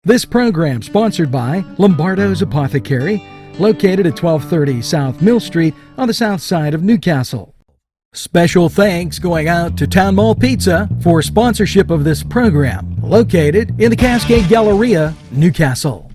This program sponsored by Lombardo's Apothecary, located at 1230 South Mill Street on the south side of Newcastle. Special thanks going out to Town Mall Pizza for sponsorship of this program, located in the Cascade Galleria, Newcastle.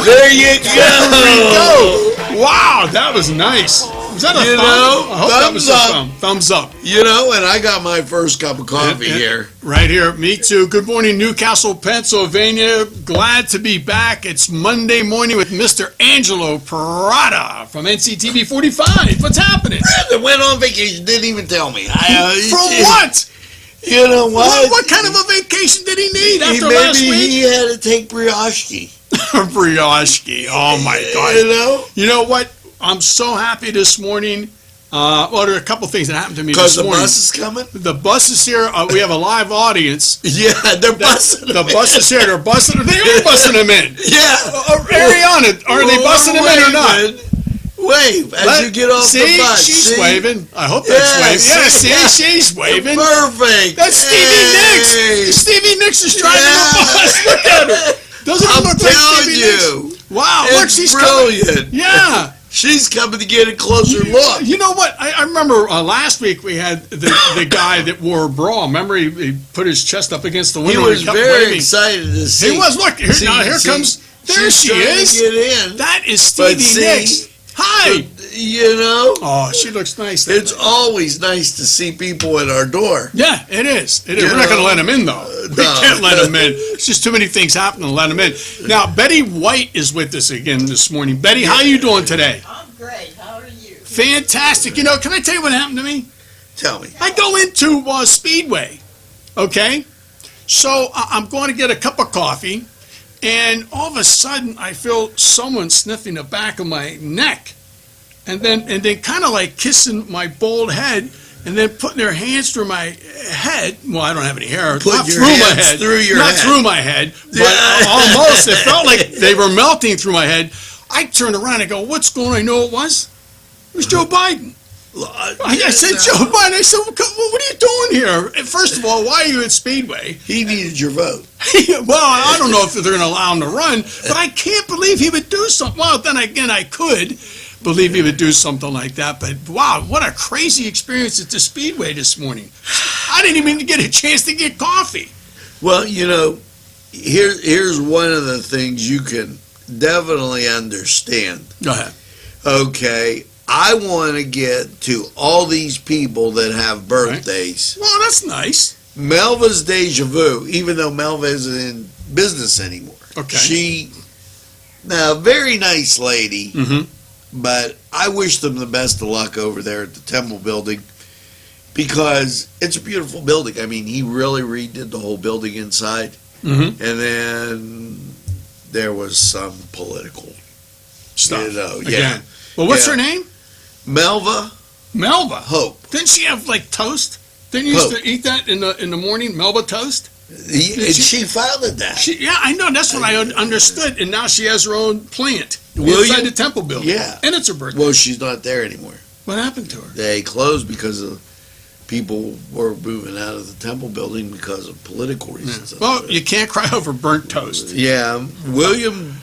There you go. Wow, that was nice. Was that a thumb? I hope that was a thumb. Thumbs up. You know, and I got my first cup of coffee here. Right here. Me too. Good morning, Newcastle, Pennsylvania. Glad to be back. It's Monday morning with Mr. Angelo Parada from NCTV45. What's happening? Brandon went on vacation. Didn't even tell me. From what? You know what? What kind of a vacation did he need after Maybe last week? he had to take brioche. Brioche. Oh, my God. You know what? I'm so happy this morning. Well, there are a couple things that happened to me this morning. Because the bus is coming? The bus is here. We have a live audience. Yeah, they're busting them in. The bus is here. They're busting. They are busting them in. Yeah. Ariana, are they busting them in or not? Wave as you get off the bus. She's waving. I hope that's waving. Yeah, she's waving. Perfect. That's Stevie Nicks. Stevie Nicks is driving the bus. Look at her. Doesn't it look like Stevie Nicks? Wow, look, she's brilliant. Coming. Yeah. She's coming to get a closer look. You know what? I remember last week we had the guy that wore a bra. Remember he put his chest up against the window. He was very excited to see. He was. Look, here comes. There she is. Get in. That is Stevie Nicks. Hi. You know. Oh, she looks nice. It's always nice to see people at our door. Yeah, it is. It is. We're not going to let them in, though. We can't let them in. It's just too many things happening to let them in. Now, Betty White is with us again this morning. Betty, how are you doing today? I'm great. How are you? Fantastic. You know, can I tell you what happened to me? Tell me. I go into Speedway, okay? So I'm going to get a cup of coffee, and all of a sudden I feel someone sniffing the back of my neck. And then kind of like kissing my bald head, and then putting their hands through my head. Well, I don't have any hair. Not through my head. Not through my head, but almost. It felt like they were melting through my head. I turned around and go, "What's going on?" I know it was Joe Biden. I said, "Joe Biden." I said, "What are you doing here? First of all, why are you at Speedway?" He needed your vote. Well, I don't know if they're going to allow him to run, but I can't believe he would do something. Well, then again, I could believe he would do something like that, but wow, what a crazy experience at the Speedway this morning. I didn't even get a chance to get coffee. Well, you know, here's one of the things you can definitely understand. Go ahead. Okay, I want to get to all these people that have birthdays. Right. Well, that's nice. Melva's deja vu, even though Melva isn't in business anymore. Okay. Now, very nice lady. Mm-hmm. But I wish them the best of luck over there at the Temple building because it's a beautiful building. I mean, he really redid the whole building inside. Mm-hmm. And then there was some political stuff. You know, again. Well, what's her name? Melva Hope. Didn't she have like toast? Didn't you used to eat that in the morning? Melva toast? She founded that. Yeah, I know. That's what I understood. And now she has her own plant inside the Temple building. Yeah. And it's her birthday. Well, she's not there anymore. What happened to her? They closed because of people were moving out of the Temple building because of political reasons. Yeah. Well, you can't cry over burnt toast. Yeah. William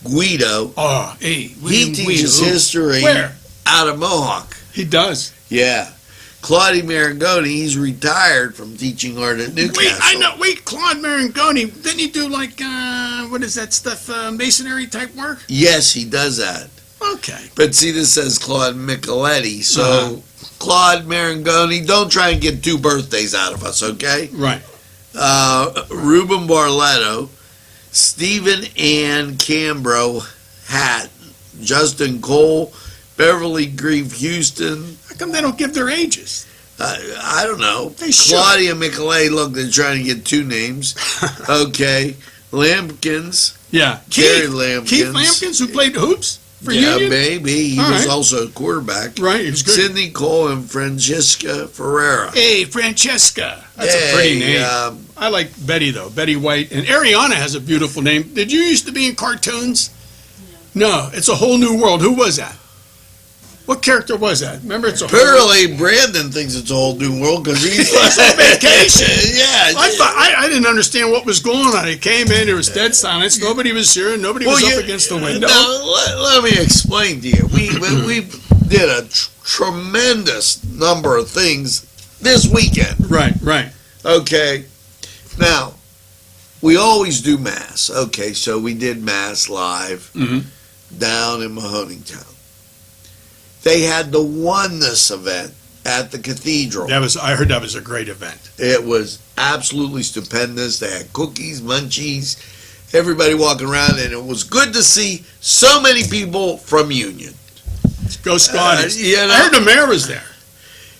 Guido. Oh, hey. He teaches history out of Mohawk. He does. Yeah. Claude Marangoni, he's retired from teaching art at Newcastle. Wait, Claude Marangoni, didn't he do like, what is that stuff, masonry type work? Yes, he does that. Okay. But see, this says Claude Micheletti, so Claude Marangoni, don't try and get two birthdays out of us, okay? Right. Ruben Barletto, Stephen Ann Cambro Hatton, Justin Cole, Beverly Grieve Houston. How come they don't give their ages? I don't know. They should. Claudia Michele, look, they're trying to get two names. Okay. Lampkins. Yeah. Gary Lampkins. Keith Lampkins, who played hoops for Union? Yeah, maybe. He was also a quarterback. Right, he was good. Sidney Cole and Francesca Ferreira. Hey, Francesca. That's a pretty name. I like Betty, though, Betty White. And Ariana has a beautiful name. Did you used to be in cartoons? No, it's a whole new world. Who was that? What character was that? Remember, it's a Apparently, Brandon thinks it's a whole new world because he's on vacation. Yeah. I didn't understand what was going on. He came in, there was dead silence. Nobody was here. Nobody was up against the window. Let me explain to you. We did a tremendous number of things this weekend. Right. Okay. Now, we always do Mass. Okay, so we did Mass live down in Mahoneytown. They had the Oneness event at the cathedral. I heard that was a great event. It was absolutely stupendous. They had cookies, munchies, everybody walking around, and it was good to see so many people from Union. Go Scotties. You know? I heard the mayor was there.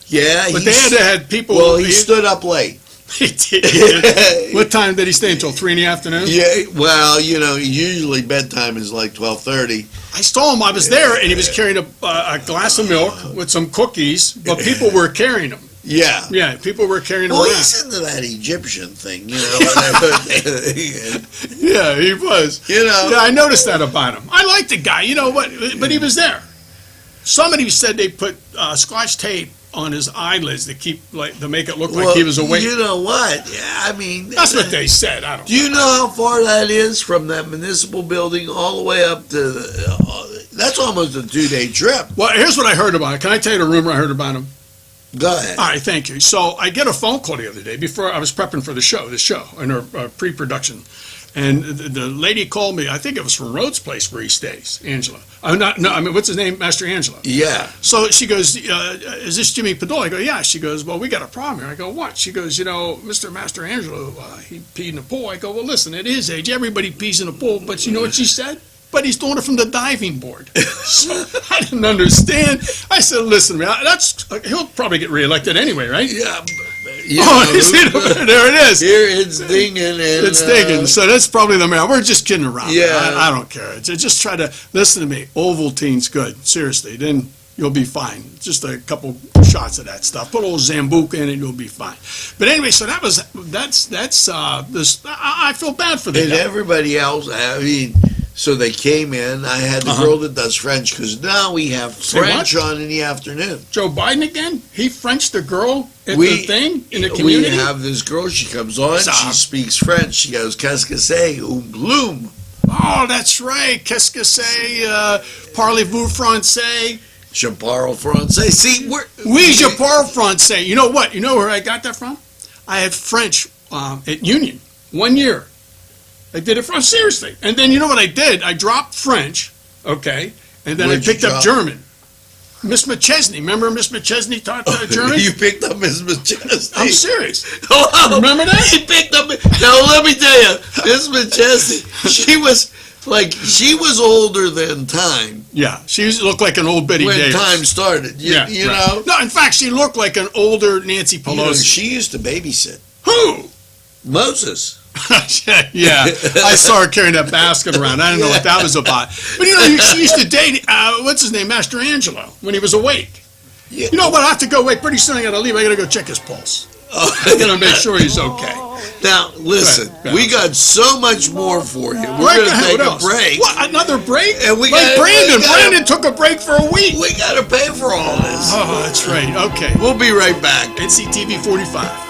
Yeah. But they had to have people. Well, he stood up late. He did. What time did he stay until 3 in the afternoon? Yeah, well, usually bedtime is like 12:30. I saw him. I was there, and he was carrying a glass of milk with some cookies, but people were carrying them. Yeah. Yeah, people were carrying them Well, around. he's into that Egyptian thing, Yeah, he was. Yeah, I noticed that about him. I like the guy, but he was there. Somebody said they put Scotch tape on his eyelids to make it look like he was awake. You know what? Yeah, I mean, that's what they said. I don't. Do you know how far that is from that municipal building all the way up to? That's almost a 2-day trip. Well, here's what I heard about it. Can I tell you the rumor I heard about him? Go ahead. All right, thank you. So I get a phone call the other day before I was prepping for this show, in our pre-production. And the lady called me. I think it was from Rhodes Place where he stays, Angela. What's his name? Master Angela. Yeah. So she goes, is this Jimmy Padula? I go, yeah. She goes, well, we got a problem here. I go, what? She goes, Mr. Master Angelo, he peed in the pool. I go, well, listen, at his age, everybody pees in the pool. But you know what she said? But he's doing it from the diving board. So I didn't understand. I said, listen, man, he'll probably get reelected anyway, right? Yeah. There it is. Here it's dinging. It's dinging. So that's probably the man. We're just kidding around. Yeah. I don't care. Just try to listen to me. Ovaltine's good. Seriously. Then you'll be fine. Just a couple shots of that stuff. Put a little Zambuca in it, you'll be fine. But anyway, so that's this. I feel bad for them. And everybody else, so they came in. I had the girl that does French because now we have French on in the afternoon. Joe Biden again? He Frenched the girl at the thing in the community? We have this girl. She comes on. She speaks French. She goes, qu'est-ce que c'est? Bloom. Oh, that's right. Qu'est-ce que c'est? Parlez-vous français? Je parle français. See, Oui, je parle français. You know what? You know where I got that from? I had French at Union 1 year. I did it from seriously. And then you know what I did? I dropped French, okay, and then I picked up German. Miss McChesney, remember Miss McChesney taught German? You picked up Miss McChesney. I'm serious. Oh, remember that? He picked up. Now let me tell you, Miss McChesney, she was older than time. Yeah, she looked like an old Betty Davis. When time started, you know. No, in fact, she looked like an older Nancy Pelosi. She used to babysit. Who? Moses. Yeah, I saw her carrying that basket around. I don't know what that was about. But she used to date, what's his name, Master Angelo, when he was awake. Yeah. You know what, I have to go away. Pretty soon I got to leave. I got to go check his pulse. I got to make sure he's okay. Now, listen, we got so much more for you. We're going to take a break. What, another break? And Brandon took a break for a week. We got to pay for all this. Oh, that's right. Okay. We'll be right back. NCTV45.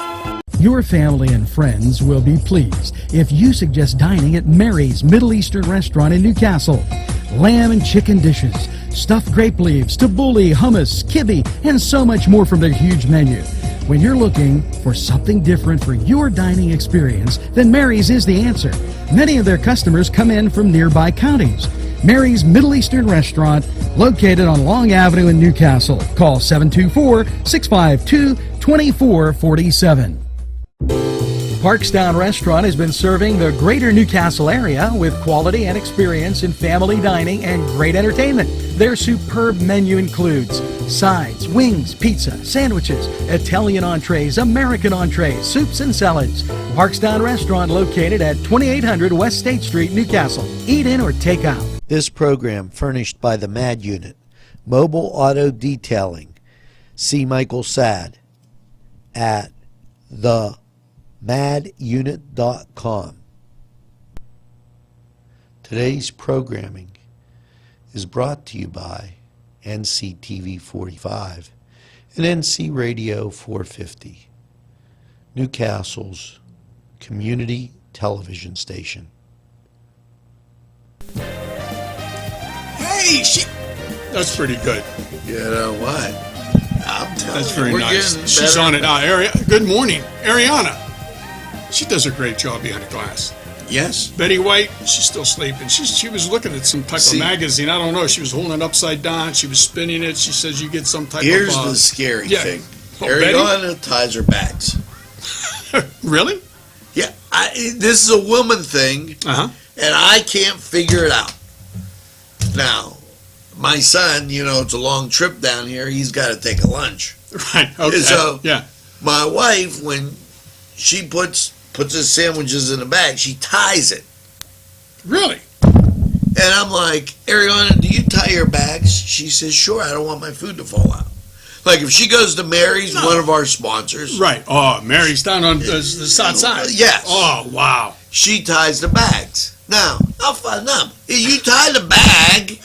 Your family and friends will be pleased if you suggest dining at Mary's Middle Eastern Restaurant in Newcastle. Lamb and chicken dishes, stuffed grape leaves, tabbouleh, hummus, kibbe, and so much more from their huge menu. When you're looking for something different for your dining experience, then Mary's is the answer. Many of their customers come in from nearby counties. Mary's Middle Eastern Restaurant, located on Long Avenue in Newcastle. Call 724-652-2447. Parkstown Restaurant has been serving the greater Newcastle area with quality and experience in family dining and great entertainment. Their superb menu includes sides, wings, pizza, sandwiches, Italian entrees, American entrees, soups and salads. Parkstown Restaurant located at 2800 West State Street, Newcastle. Eat in or take out. This program furnished by the MAD Unit, Mobile Auto Detailing. See Michael Sad at the madunit.com. Today's programming is brought to you by NCTV45 and NC Radio 450, Newcastle's community television station. Hey, that's pretty good. You know what? I'm telling That's you, very we're nice. getting She's better. on it now. Good morning, Ariana. She does a great job behind the glass. Yes. Betty White, she's still sleeping. She was looking at some type of magazine. I don't know. She was holding it upside down. She was spinning it. She says you get some type Here's of... the scary thing. Oh, Ariana ties her bags. Really? Yeah. This is a woman thing, and I can't figure it out. Now, my son, it's a long trip down here. He's got to take a lunch. Right. Okay. So, yeah. my wife, when she puts his sandwiches in a bag, she ties it. Really? And I'm like, Ariana, do you tie your bags? She says, sure, I don't want my food to fall out. Like if she goes to Mary's, one of our sponsors. Right. Oh, Mary's down on the south side. Yes. Oh, wow. She ties the bags. Now, I'll find out. If you tie the bag,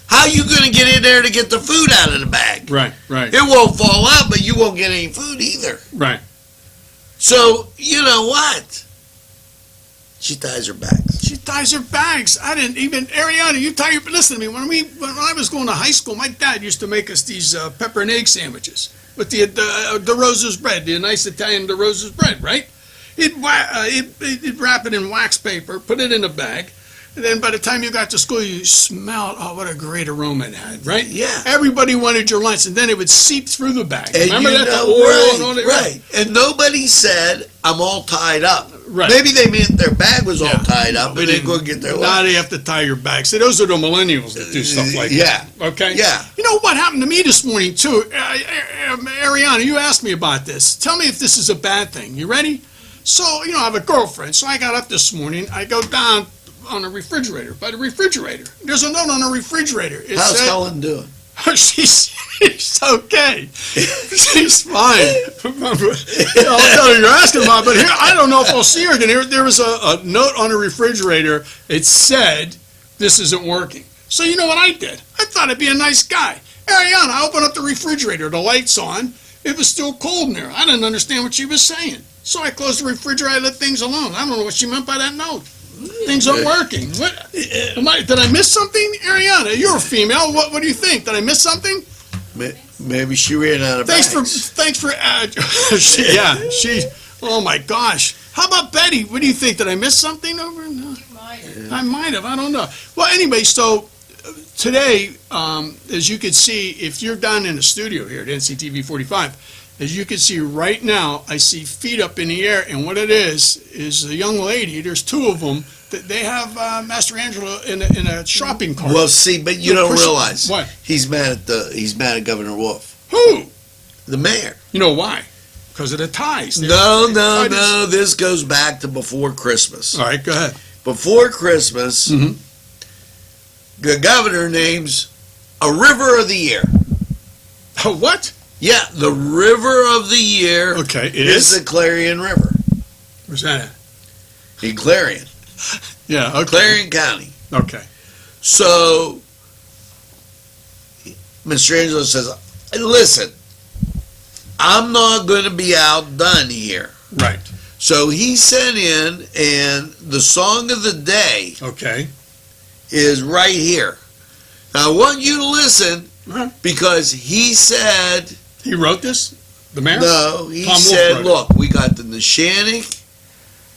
how are you going to get in there to get the food out of the bag? Right, right. It won't fall out, but you won't get any food either. Right. So, you know what? She ties her bags. She ties her bags. I didn't even, Ariana, you tie your, listen to me, when I was going to high school, my dad used to make us these pepper and egg sandwiches with the DeRosa's bread, the nice Italian DeRosa's bread, right? He'd wrap it in wax paper, put it in a bag, and then by the time you got to school, you smelled, oh, what a great aroma it had, right? Yeah. Everybody wanted your lunch, and then it would seep through the bag. And Remember that? The oil right, and all that? right. And nobody said, I'm all tied up. Right. Maybe they meant their bag was all Yeah. tied up and they go get their Now lunch. they have to tie your bag. See, those are the millennials that do stuff like that. Okay? Yeah. You know what happened to me this morning, too? Ariana, you asked me about this. Tell me if this is a bad thing. You ready? So, I have a girlfriend. So I got up this morning. I go down on the refrigerator, by the refrigerator. There's a note on the refrigerator. It How's said, Helen doing? She's okay. She's fine. I'll tell you, you're asking about, but here, I don't know if I'll see her again. There was a note on the refrigerator. It said, this isn't working. So you know what I did? I thought I'd be a nice guy. Ariana, I opened up the refrigerator. The light's on. It was still cold in there. I didn't understand what she was saying. So I closed the refrigerator. I let things alone. I don't know what she meant by that note. Things aren't working. What? Did I miss something? Ariana, you're a female. What do you think? Did I miss something? Maybe she ran out of Thanks bags. for, oh my gosh. How about Betty? What do you think? Did I miss something over? No. I might have. I don't know. Well, anyway, so today, as you can see, if you're down in the studio here at NCTV 45, as you can see right now, I see feet up in the air, and what it is a young lady. There's two of them. They have Master Angelo in a shopping cart. Well, see, but you don't realize What? he's mad at Governor Wolf, Who? the mayor. You know why? Because of the ties. No. This goes back to before Christmas. All right, go ahead. Before Christmas, the governor names a river of the year. What? Yeah, the river of the year. Okay, it is is? the Clarion River Where's that at? in Clarion, Yeah, okay. Clarion County. Okay. So, Mr. Angelo says, listen, I'm not going to be outdone here. Right. So he sent in, and the song of the day Okay. is right here. Now, I want you to listen Uh-huh. because he said, He wrote this? The mayor? no, he Tom Wolf said, wrote it. look, we got the Neshannock,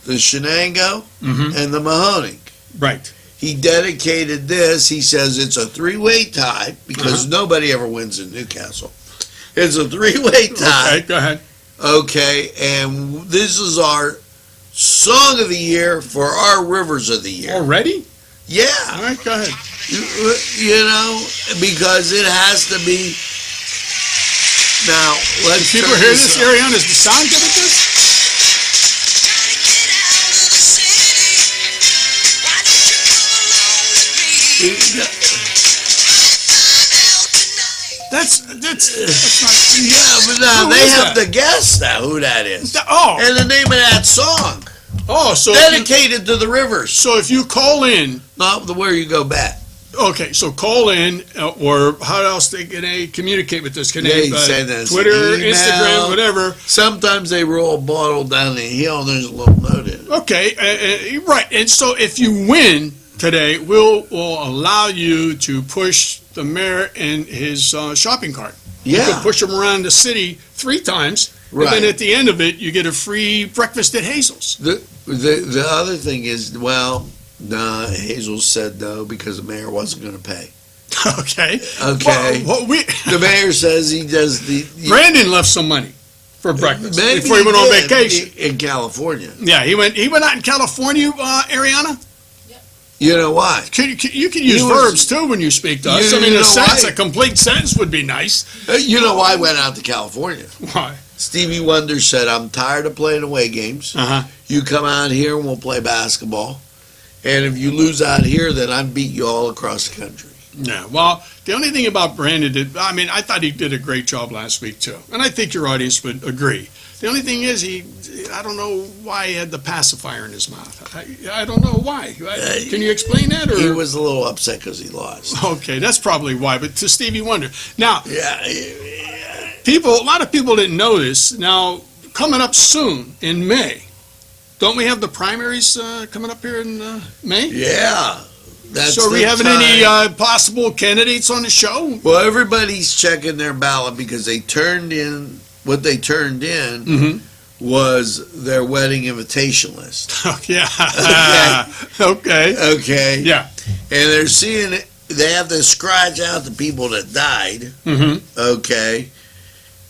the Shenango, and the Mahoning. Right. He dedicated this. He says it's a three-way tie because nobody ever wins in Newcastle. It's a three-way tie. Okay, go ahead. Okay, and this is our song of the year for our rivers of the year. Already? Yeah, All right, go ahead. because it has to be. Now, let's People turn hear this, up. Ariana? Is the sound good at this? That's not. Yeah, but now Who they is have that? to guess now who that is. Oh, And the name of that song, so dedicated to the rivers. so if you call in, Not the where you go back. okay, so call in, or how else can they communicate with us? Can they send us Twitter, an email. Instagram, whatever? Sometimes they roll a bottle down the hill and there's a little note in it. Okay, right. And so if you win today, we'll allow you to push the mayor in his shopping cart. You Yeah. can push him around the city 3 times, and Right. then at the end of it, you get a free breakfast at Hazel's. The other thing is, well, nah, Hazel said no because the mayor wasn't going to pay. Okay. Okay. Well, The mayor says he does the. Brandon left some money for breakfast Maybe before he went on did vacation. in California. Yeah, he went out in California, Ariana. You know why? You can use was- verbs too when you speak to us. You I mean, know why? a complete sentence would be nice. You know why I went out to California? Why? Stevie Wonder said, "I'm tired of playing away games. Uh-huh. You come out here and we'll play basketball. And if you lose out here, then I beat you all across the country." Yeah, well, the only thing about Brandon I thought he did a great job last week too. And I think your audience would agree. The only thing is I don't know why he had the pacifier in his mouth. I don't know why. Can you explain that? Or? He was a little upset because he lost. Okay, that's probably why, but to Stevie Wonder. Now, Yeah. a lot of people didn't know this. Now, coming up soon in May, don't we have the primaries coming up here in May? Yeah. That's So are we the having time. any possible candidates on the show? Well, everybody's checking their ballot because they turned in what they turned in Mm-hmm. was their wedding invitation list. Yeah. Okay. Okay. Yeah. And they're seeing it. They have to scratch out the people that died. Mm-hmm. Okay.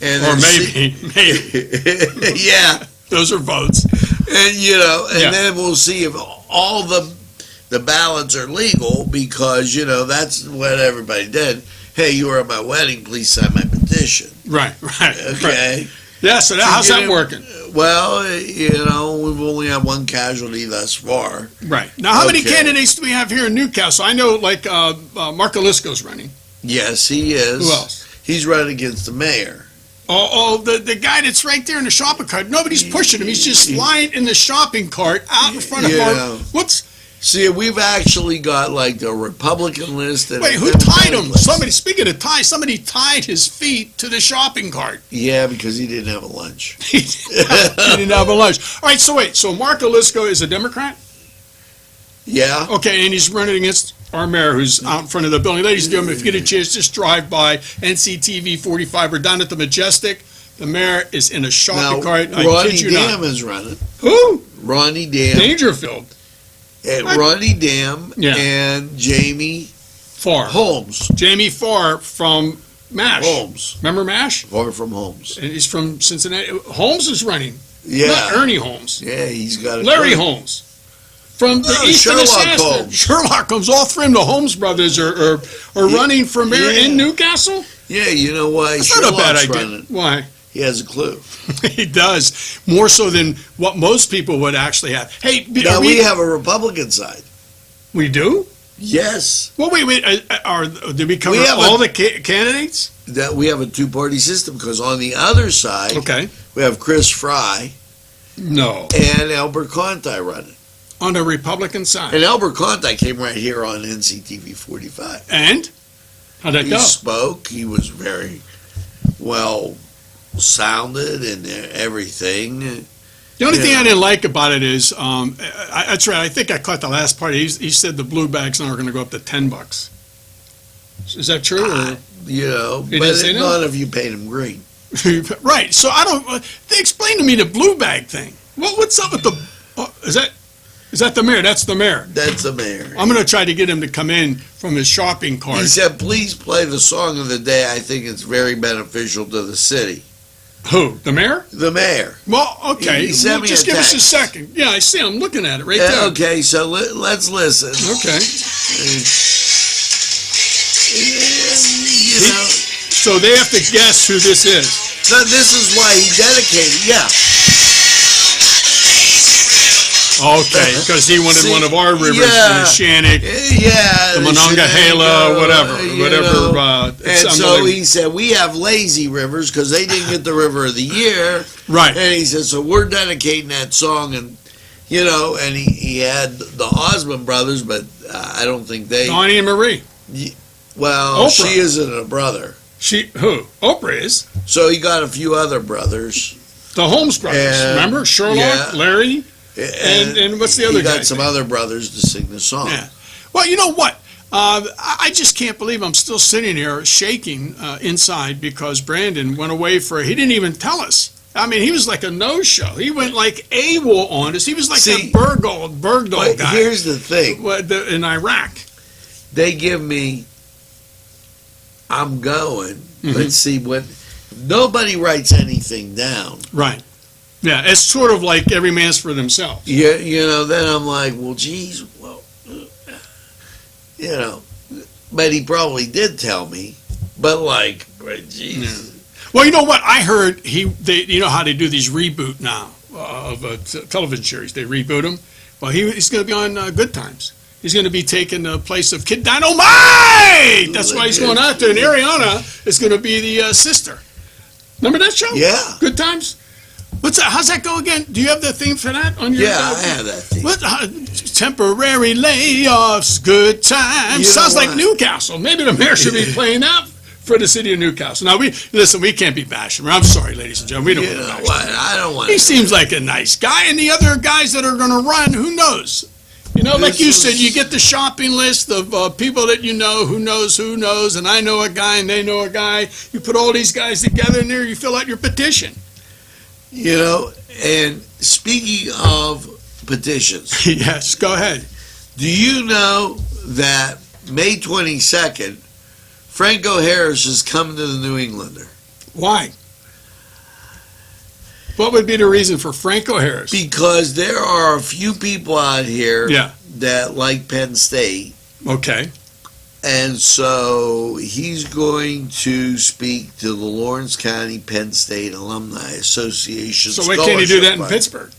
And Or they're maybe. yeah. Those are votes. And Yeah. then we'll see if all the ballots are legal because that's what everybody did. Hey, you were at my wedding. Please sign my petition. Right. Okay. Yeah. So how's get that him- working? Well, we've only had one casualty thus far. Right. Now, how many Okay. candidates do we have here in Newcastle? I know, like Mark Alisco's running. Yes, he is. Who else? He's running against the mayor. The guy that's right there in the shopping cart. Nobody's pushing him. He's just lying in the shopping cart out in front of Yeah. What's? See, we've actually got like the Republican list. And Wait, a who tied Democratic him? list. Somebody. Speaking of tie, somebody tied his feet to the shopping cart. Yeah, because he didn't have a lunch. He didn't have a lunch. All right. So wait. So Mark Alisco is a Democrat. Yeah. Okay, and he's running against our mayor, who's out in front of the building. Ladies and gentlemen, if you get a chance, just drive by NCTV45. We're down at the Majestic. The mayor is in a shopping Now, cart. I Ronnie kid you Dam not. is running. Who? Ronnie Dam. Dangerfield. Ronnie Dam Yeah. and Jamie Farr. Holmes. Jamie Farr from MASH. Holmes. Remember MASH? Or from Holmes. And he's from Cincinnati. Holmes is running. Yeah. Not Ernie Holmes. Yeah, he's got a Larry Holmes. From the Eastern Sherlock Assassin. Holmes. Sherlock Holmes. All three of the Holmes brothers are running for mayor Yeah. in Newcastle? Yeah, you know why? That's not a bad Sherlock's idea. running. Why? He has a clue. He does. More so than what most people would actually have. Hey, Now we have a Republican side. We do? Yes. Well, wait. Did we cover We have all the candidates? That we have a two-party system because on the other side Okay. we have Chris Fry No. and Albert Conti running. On the Republican side. And Albert Conti came right here on NCTV 45. And? How'd that He go? spoke. He was very well sounded and everything. The only thing Yeah. I didn't like about it is, that's right, I think I caught the last part. He said the blue bags now are going to go up to $10. Is that true? Or? He didn't but say that? none of you paid him green. Right. So I don't. They explain to me the blue bag thing. What's up with the? Is that the mayor? That's the mayor. That's the mayor. I'm going to try to get him to come in from his shopping cart. He said, please play the song of the day. I think it's very beneficial to the city. Who? The mayor? The mayor. Well, okay. He sent Well, me just a give us a text. second. Yeah, I see. I'm looking at it right there. Okay, so let's listen. Okay. You know, So they have to guess who this is. so this is why he dedicated. Yeah. Okay, because he wanted See, one of our rivers, yeah. the Shannick, Yeah, the Monongahela, whatever. And so he said, we have lazy rivers because they didn't get the River of the Year. Right. And he said, so we're dedicating that song. And, and he had the Osmond brothers, but I don't think they. Donnie and Marie. Well, Oprah. she isn't a brother. Who? Oprah is. So he got a few other brothers. The Holmes brothers, And- remember? Sherlock, yeah. Larry. And what's the other He got guy's some name? other brothers to sing the song. Yeah. Well, you know what? I just can't believe I'm still sitting here shaking inside because Brandon went away he didn't even tell us. I mean, he was like a no-show. He went like AWOL on us. He was like a Bergdahl But guy here's the thing. in Iraq. They give me, I'm going, Mm-hmm. but see, nobody writes anything down. Right. Yeah, it's sort of like every man's for themselves. Yeah, then I'm like, well, geez, but he probably did tell me, but geez. Yeah. Well, you know what? I heard you know how they do these reboot now of television series. They reboot them. Well, he's going to be on Good Times. He's going to be taking the place of Kid Dynamite. That's why he's going out there. And Ariana is going to be the sister. Remember that show? Yeah. Good Times? What's that? How's that go again? Do you have the theme for that on your? Yeah, I have that theme. What? Temporary layoffs, good times. Sounds like Newcastle. Maybe the mayor should be playing that for the city of Newcastle. Now we can't be bashing him. I'm sorry, ladies and gentlemen. We don't want to bash him. I don't want. He seems like a nice guy, and the other guys that are going to run, who knows? Like you said, you get the shopping list of people that you know, who knows, and I know a guy, and they know a guy. You put all these guys together, and there you fill out your petition. And speaking of petitions, Yes, go ahead. do you know that May 22nd, Franco Harris is coming to the New Englander? Why? What would be the reason for Franco Harris? Because there are a few people out here Yeah. that like Penn State. Okay. And so he's going to speak to the Lawrence County Penn State Alumni Association. So why can't he do that in Scholarship Pittsburgh?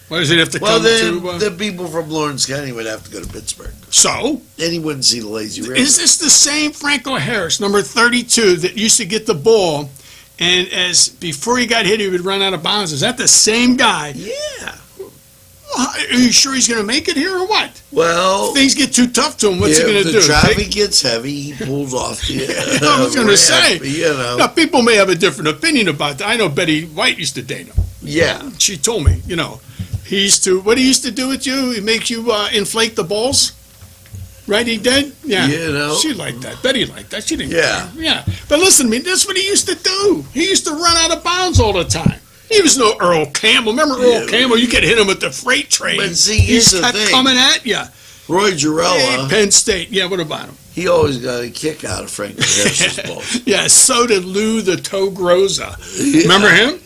Why does he have to Well, come then to? the people from Lawrence County would have to go to Pittsburgh. So, Then he wouldn't see the Lazy River. is this the same Franco Harris, number 32, that used to get the ball, and before he got hit, he would run out of bounds? Is that the same guy? Yeah. Are you sure he's going to make it here or what? Well, If things get too tough to him, what's he if going to the do? traffic gets heavy, he pulls off the I was going to ramp, say. Now, people may have a different opinion about that. I know Betty White used to date him. Yeah. She told me, he used to, what he used to do with you, he makes you inflate the balls. Right, he did? Yeah. She liked that. Betty liked that. She didn't Yeah. care. Yeah. But listen to me, that's what he used to do. He used to run out of bounds all the time. He was no Earl Campbell. Remember Earl Campbell? You could hit him with the freight train. But see, here's He's the thing. coming at you. Roy Hey, Girella, Penn State. Yeah, what about him? he always got a kick out of Franco Harris's balls. Yeah, so did Lou the Toe Groza. Remember him?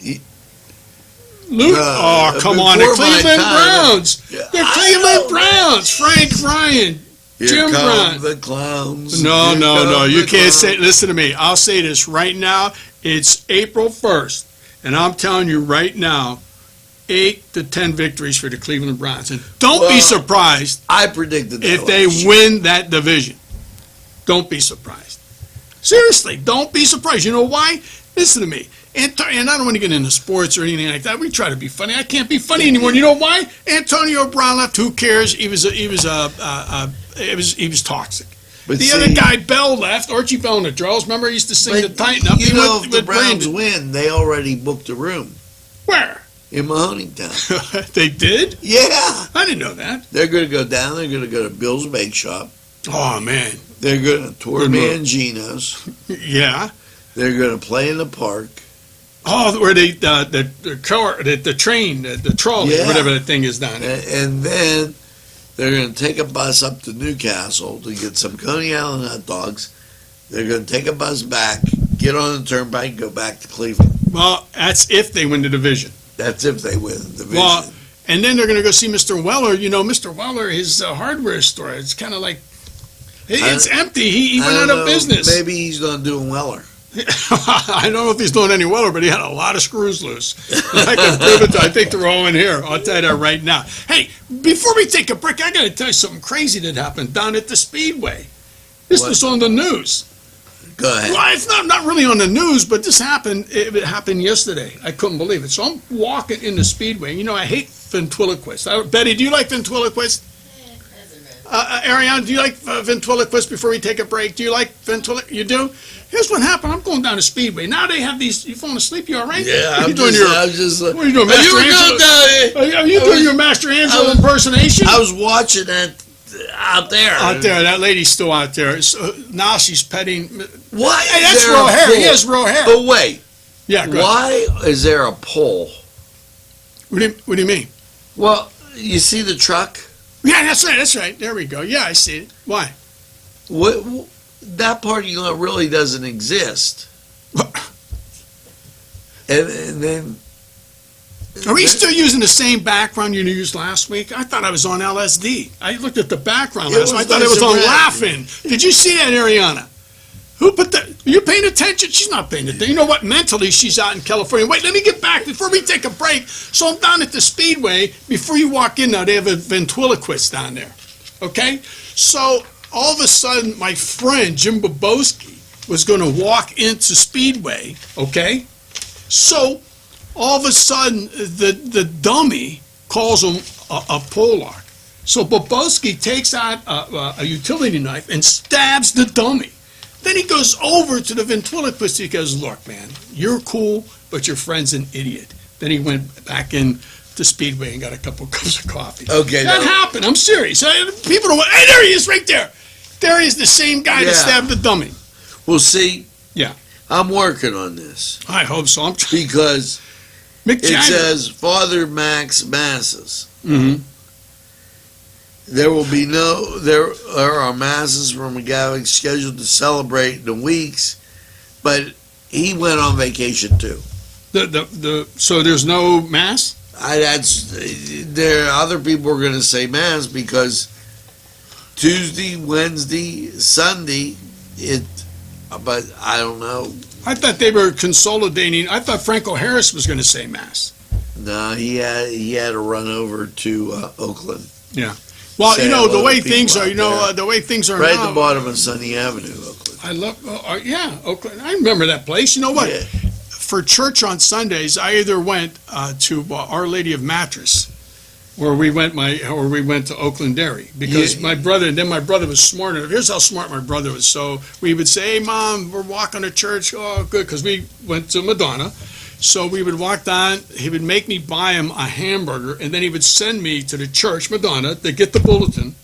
Lou? Oh, come on. The before my Cleveland time. Browns. Yeah, The I Cleveland know. Browns. Frank Ryan. Here Jim come Brown. the clowns. No, Here no, come no. You the can't clowns. say. Listen to me. I'll say this right now. It's April 1st, and I'm telling you right now, 8 to 10 victories for the Cleveland Browns. And don't be Well, surprised I predicted that if they last year. win that division. Don't be surprised. Seriously, don't be surprised. You know why? Listen to me. And I don't want to get into sports or anything like that. We try to be funny. I can't be funny anymore. You know why? Antonio Brown left. Who cares? He was toxic. But The see, other guy, Bell, left. Archie Bell in the Draws. Remember, he used to sing the but Tighten Up. you He know, went if the with Browns Brandon. win, they already booked a room Where? in Mahoneytown. They did? Yeah. I didn't know that. They're going to go down. They're going to go to Bill's Bake Shop. Oh, man. They're going to tour Good move. Mangino's. Yeah. They're going to play in the park. Oh, where the car, the train, the trolley, Yeah. whatever that thing is down there. And then they're going to take a bus up to Newcastle to get some Coney Island hot dogs. They're going to take a bus back, get on the turnpike, go back to Cleveland. Well, that's if they win the division. That's if they win the division. Well, and then they're going to go see Mr. Weller. You know, Mr. Weller, his hardware store, it's kind of like, it's empty. He I went don't out of know, business. Maybe he's not doing Weller. I don't know if he's doing any well, but he had a lot of screws loose. I can prove it. I think they're all in here. I'll tell you that right now. Hey, before we take a break, I got to tell you something crazy that happened down at the Speedway. This was on the news. Go ahead. Well, it's not really on the news, but this happened. It happened yesterday. I couldn't believe it. So I'm walking in the Speedway. You know, I hate ventriloquists. Betty, do you like ventriloquists? Ariane, do you like ventriloquists before we take a break? Do you like ventriloquists? You do? Here's what happened. I'm going down the Speedway. Now they have these. You falling asleep? You all right? Yeah, I'm just. What are you doing, Master Angelo? Are you doing your Master Angelo impersonation? I was watching that out there. Out there, that lady's still out there. So now she's petting. Why? Hey, that's real hair. He has real hair. But wait. Yeah. Go ahead. Why is there a pole? What do you mean? Well, you see the truck? Yeah, that's right. That's right. There we go. Yeah, I see it. Why? What? That parking lot really doesn't exist. And then. Are we still using the same background you used last week? I thought I was on LSD. I looked at the background last week. I thought I was on Laughing. Did you see that, Ariana? Who put that? Are you paying attention? She's not paying attention. You know what? Mentally, she's out in California. Wait, let me get back before we take a break. So I'm down at the Speedway. Before you walk in now, they have a ventriloquist down there. Okay? So all of a sudden, my friend, Jim Boboski, was going to walk into Speedway. Okay? So all of a sudden, the dummy calls him a pole lock. So Boboski takes out a utility knife and stabs the dummy. Then he goes over to the ventriloquist. He goes, "Look, man, you're cool, but your friend's an idiot." Then he went back in to Speedway and got a couple cups of coffee. Okay. That happened. I'm serious. People don't. Hey, there he is, right there. There he is, the same guy that stabbed the dummy. Well, see. Yeah. I'm working on this. I hope so. I'm trying. Because Mick it Jagger. says Father Max Masses. Mm-hmm. There are masses from a guy scheduled to celebrate in the weeks, but he went on vacation too. So there's no mass? Other people are going to say mass because Tuesday, Wednesday, Sunday, but I don't know. I thought they were consolidating. I thought Franco Harris was going to say mass. No, he had to run over to Oakland. Yeah. Well, Say the way people things are, out the way things are right now. at the bottom of Sunny Avenue, Oakland. I love, Oakland. I remember that place. You know what? Yeah. For church on Sundays, I either went to Our Lady of Mattress, or we went to Oakland Dairy, because my brother was smart enough. Here's how smart my brother was. So we would say, "Hey, Mom, we're walking to church." Oh, good, because we went to Madonna. So we would walk down, he would make me buy him a hamburger, and then he would send me to the church, Madonna, to get the bulletin,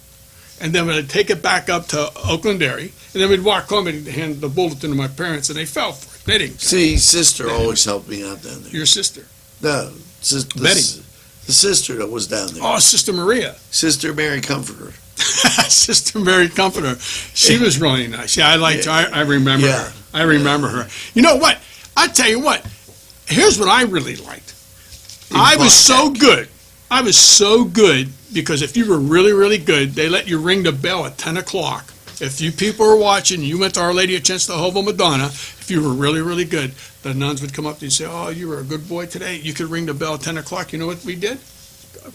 and then we'd take it back up to Oakland Dairy, and then we'd walk home and hand the bulletin to my parents, and they fell for it. They didn't. See, sister always helped me out down there. Your sister? No, Betty. The sister that was down there. Oh, Sister Maria. Sister Mary Comforter. Sister Mary Comforter. She was really nice. Yeah, I liked her. I remember her. I remember her. You know what? I tell you what. Here's what I really liked. I was so good because if you were really, really good, they let you ring the bell at 10 o'clock. If you people were watching, you went to Our Lady of Chenstohova, Madonna, if you were really, really good, the nuns would come up to you and say, "Oh, you were a good boy today." You could ring the bell at 10 o'clock. You know what we did?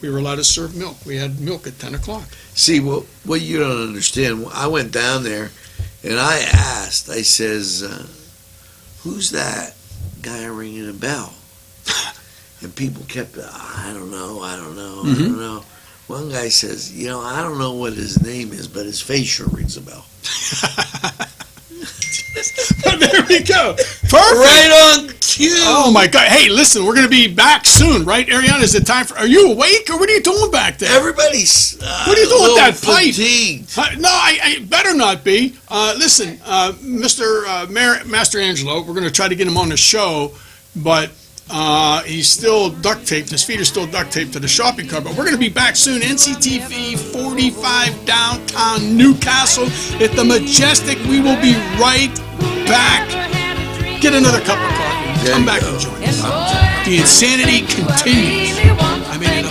We were allowed to serve milk. We had milk at 10 o'clock. See, what you don't understand, I went down there and I asked, I says, "Who's that guy ringing a bell?" And people kept, I don't know. One guy says, "I don't know what his name is, but his face sure rings a bell." There we go. Perfect. Right on cue. Oh my God. Hey, listen, we're going to be back soon, right, Ariana? Is it time for, are you awake or what are you doing back there? Everybody's what are you doing with that pipe? fatigued. No, I better not be. Listen, Master Angelo, we're going to try to get him on the show, but he's still duct taped. His feet are still duct taped to the shopping cart. But we're going to be back soon. NCTV 45 downtown Newcastle at the Majestic. We will be right back. Get another cup of coffee. Come back and join us. The insanity continues. I made it up.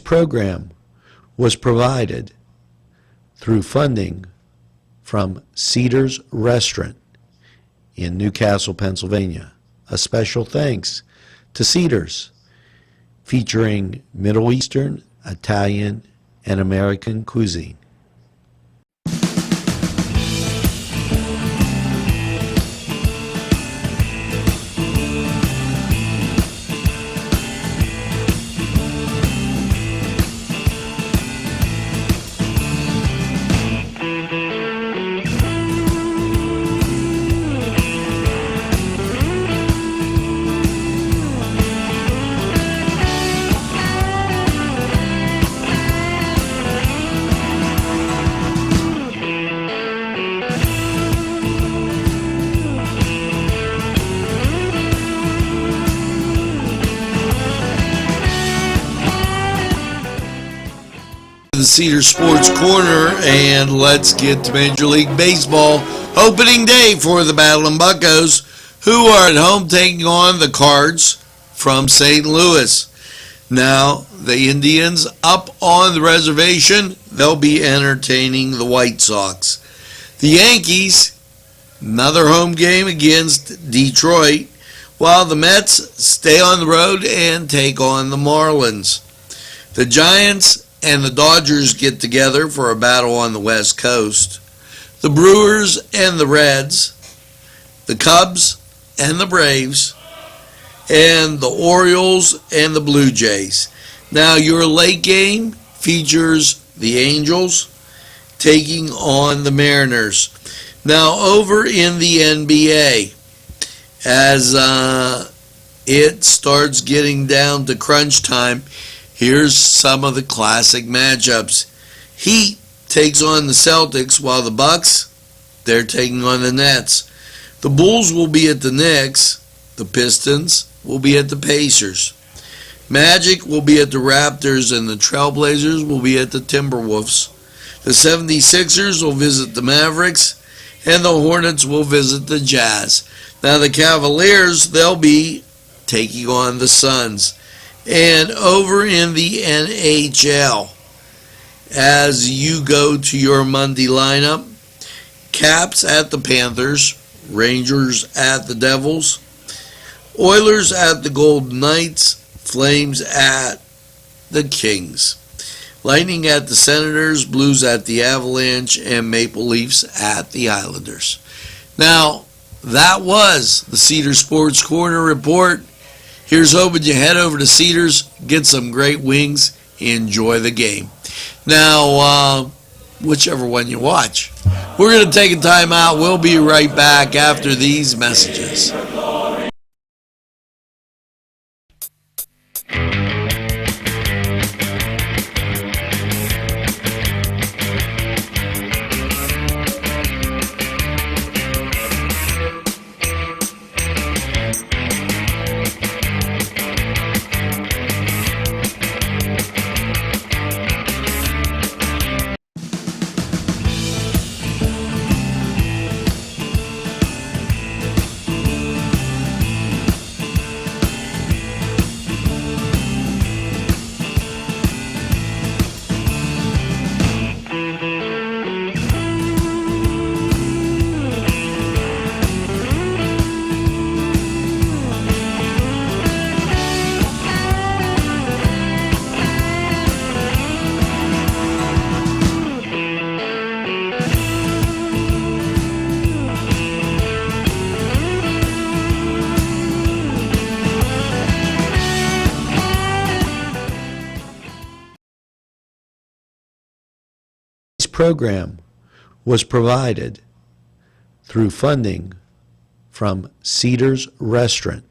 program was provided through funding from Cedars Restaurant in Newcastle, Pennsylvania. A special thanks to Cedars, featuring Middle Eastern, Italian, and American cuisine. The Cedar Sports Corner, and let's get to Major League Baseball. Opening day for the Battling Buccos, who are at home taking on the Cards from St. Louis. Now, the Indians up on the reservation, they'll be entertaining the White Sox. The Yankees, another home game against Detroit, while the Mets stay on the road and take on the Marlins. The Giants and the Dodgers get together for a battle on the West Coast. The Brewers and the Reds, the Cubs and the Braves, and the Orioles and the Blue Jays. Now, your late game features the Angels taking on the Mariners. Now, over in the NBA, as it starts getting down to crunch time, here's some of the classic matchups. Heat takes on the Celtics, while the Bucks, they're taking on the Nets. The Bulls will be at the Knicks. The Pistons will be at the Pacers. Magic will be at the Raptors, and the Trailblazers will be at the Timberwolves. The 76ers will visit the Mavericks, and the Hornets will visit the Jazz. Now the Cavaliers, they'll be taking on the Suns. And over in the NHL, as you go to your Monday lineup, Caps at the Panthers, Rangers at the Devils, Oilers at the Golden Knights, Flames at the Kings, Lightning at the Senators, Blues at the Avalanche, and Maple Leafs at the Islanders. Now, that was the Cedar Sports Corner report. Here's hoping you head over to Cedars, get some great wings, enjoy the game. Now, whichever one you watch. We're going to take a time out. We'll be right back after these messages. Program was provided through funding from Cedars Restaurant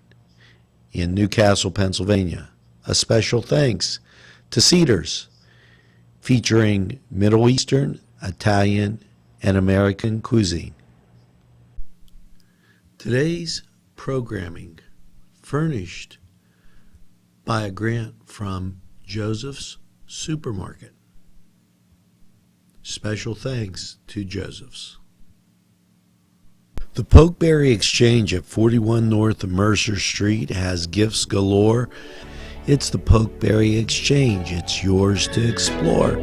in Newcastle, Pennsylvania. A special thanks to Cedars, featuring Middle Eastern, Italian, and American cuisine. Today's programming furnished by a grant from Joseph's Supermarket. Special thanks to Joseph's. The Pokeberry Exchange at 41 North Mercer Street has gifts galore, It's the Pokeberry Exchange. It's yours to explore.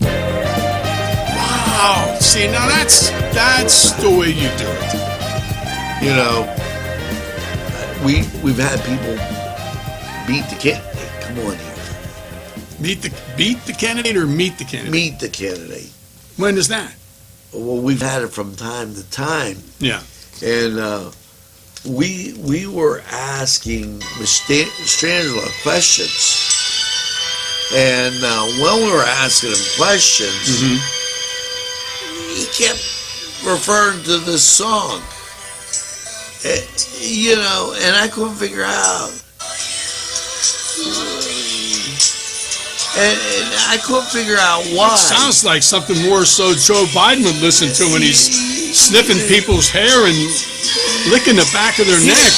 Wow. See, now that's the way you do it. You know, we've had people beat the candidate. Come on here. Beat the candidate or meet the candidate? Meet the candidate. When is that? Well, we've had it from time to time. Yeah. And we were asking Ms. Strangela questions. And when we were asking him questions, he kept referring to this song. You know, and I couldn't figure out. And I couldn't figure out why. It sounds like something more so Joe Biden would listen to when he's sniffing people's hair and licking the back of their neck.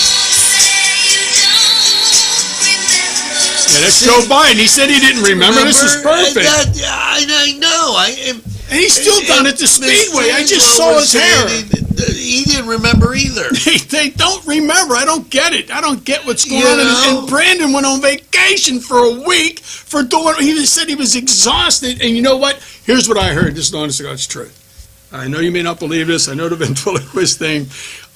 Yeah, that's Joe Biden. He said he didn't remember. This is perfect. I know. And he's still done it the Speedway. I just saw his hair. He didn't remember either. They don't remember. I don't get it. I don't get what's going on. And Brandon went on vacation for a week for doing. He said he was exhausted. And you know what? Here's what I heard. This is the honest to God's truth. I know you may not believe this. I know the ventriloquist thing.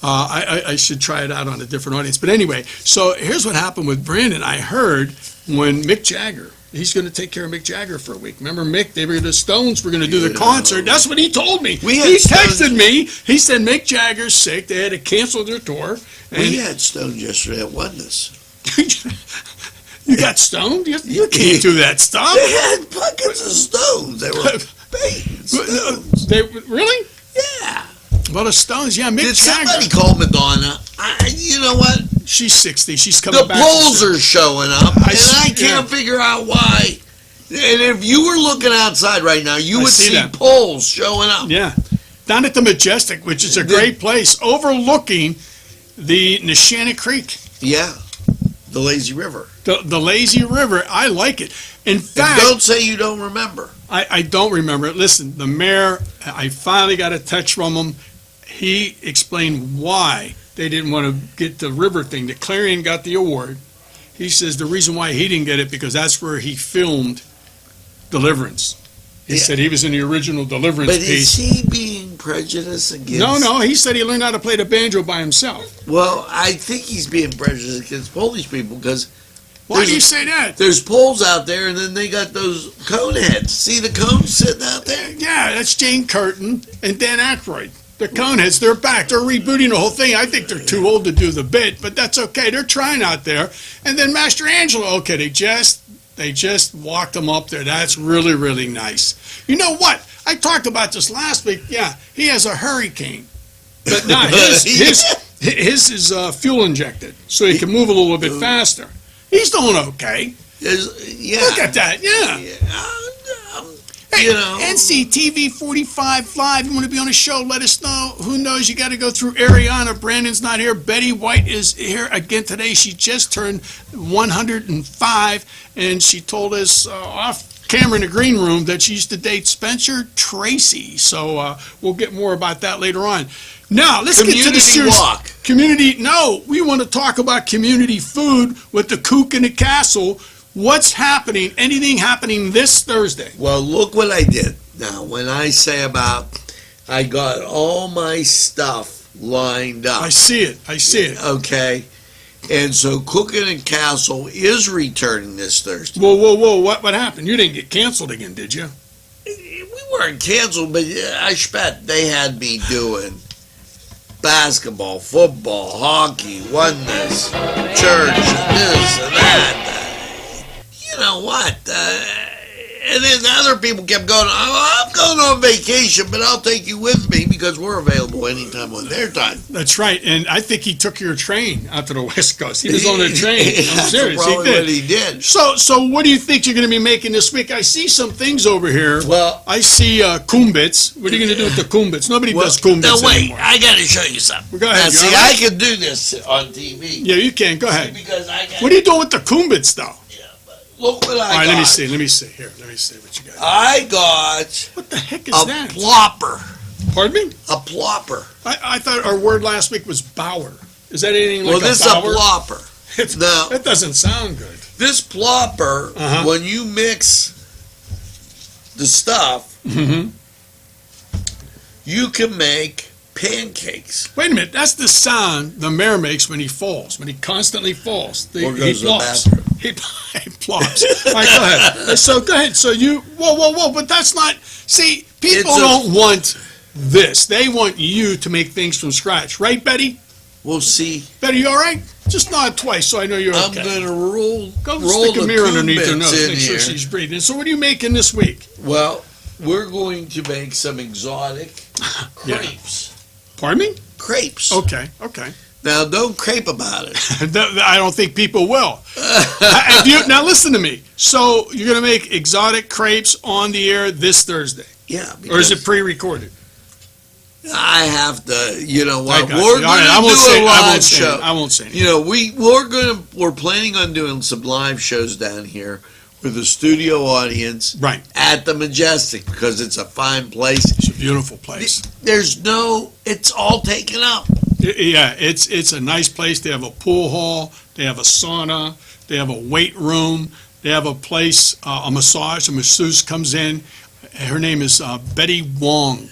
I should try it out on a different audience. But anyway, so here's what happened with Brandon. I heard when Mick Jagger. He's going to take care of Mick Jagger for a week. Remember Mick? The Stones were going to do the concert. That's what he told me. He texted me. He said Mick Jagger's sick. They had to cancel their tour. And we had Stones yesterday at Oneness. You got stoned? You can't do that stuff. They had buckets of Stones. They were banging Stones. Really? Yeah. Well, the Stones, yeah, Mick Jagger. Did somebody call Madonna? You know what? She's 60. She's coming back. The polls are showing up, and I can't figure out why. And if you were looking outside right now, you would see polls showing up. Yeah. Down at the Majestic, which is a great place, overlooking the Neshannock Creek. Yeah. The Lazy River. The Lazy River. I like it. In fact, and don't say you don't remember. I don't remember it. Listen, the mayor, I finally got a text from him. He explained why they didn't want to get the river thing. The Clarion got the award. He says the reason why he didn't get it because that's where he filmed Deliverance. He said he was in the original Deliverance piece. But is he being prejudiced against? No. He said he learned how to play the banjo by himself. Well, I think he's being prejudiced against Polish people because. Why do you say that? There's poles out there, and then they got those cone heads. See the cones sitting out there? Yeah, that's Jane Curtin and Dan Aykroyd. The Coneheads, they're back. They're rebooting the whole thing. I think they're too old to do the bit, but that's okay. They're trying out there. And then Master Angelo, okay, they just walked them up there. That's really, really nice. You know what? I talked about this last week. Yeah, he has a Hurricane. But not his is fuel injected, so he can move a little bit faster. He's doing okay. Yeah. Look at that, yeah. Hey, you know. NCTV45 Live, you want to be on a show, let us know. Who knows, you got to go through Ariana. Brandon's not here. Betty White is here again today. She just turned 105, and she told us off camera in the green room that she used to date Spencer Tracy. So we'll get more about that later on. Now, let's get to the series. No, we want to talk about community food with the Cook and the Castle. What's happening? Anything happening this Thursday? Well, look what I did. Now, when I say about, I got all my stuff lined up. I see it. Okay. And so Cookin' and Castle is returning this Thursday. Whoa. What happened? You didn't get canceled again, did you? We weren't canceled, but I bet they had me doing basketball, football, hockey, oneness, church, this and that. You know what? And then other people kept going, I'm going on vacation, but I'll take you with me because we're available anytime on their time. That's right. And I think he took your train out to the West Coast. He was on a train. I'm serious. Probably what he did. So what do you think you're going to be making this week? I see some things over here. Well, I see kumbits. What are you going to do with the kumbits? Nobody does kumbits anymore. I got to show you something. Go ahead. Now, see, I can do this on TV. Yeah, you can. Go ahead. Because what are you doing with the kumbits, though? Look what I got. All right, let me see. Here, let me see what you got. I got... What the heck is that? A plopper. Pardon me? A plopper. I thought our word last week was bower. Is that anything like this a bower? Well, this is a plopper. Now, That doesn't sound good. this plopper, Uh-huh. when you mix the stuff, Mm-hmm. you can make pancakes. Wait a minute, that's the sound the mayor makes when he falls, when he constantly falls. Or He goes to the plops. bathroom. He plops. All right, go ahead. So go ahead. So whoa, but that's not, see, people It's a- don't want this. They want you to make things from scratch. Right, Betty? We'll see. Betty, you all right? Just nod twice so I know you're I'm okay. going to roll Stick a the mirror underneath her Kumbits nose, in make sure here. she's breathing. So what are you making this week? Well, we're going to make some exotic Yeah. crepes. Pardon me? Crepes. Okay. Now, don't crepe about it. I don't think people will. Now listen to me. So you're going to make exotic crepes on the air this Thursday, Yeah. or is it because pre-recorded? I have to, you know I what, got we're you. All right, I going won't to do say- a I won't live say show. it. I won't say anything. You know, we're planning on doing some live shows down here with a studio audience Right. at the Majestic because it's a fine place. It's a beautiful place. It's all taken up. Yeah, it's a nice place. They have a pool hall. They have a sauna. They have a weight room. They have a place, a massage. A masseuse comes in. Her name is Betty Wong,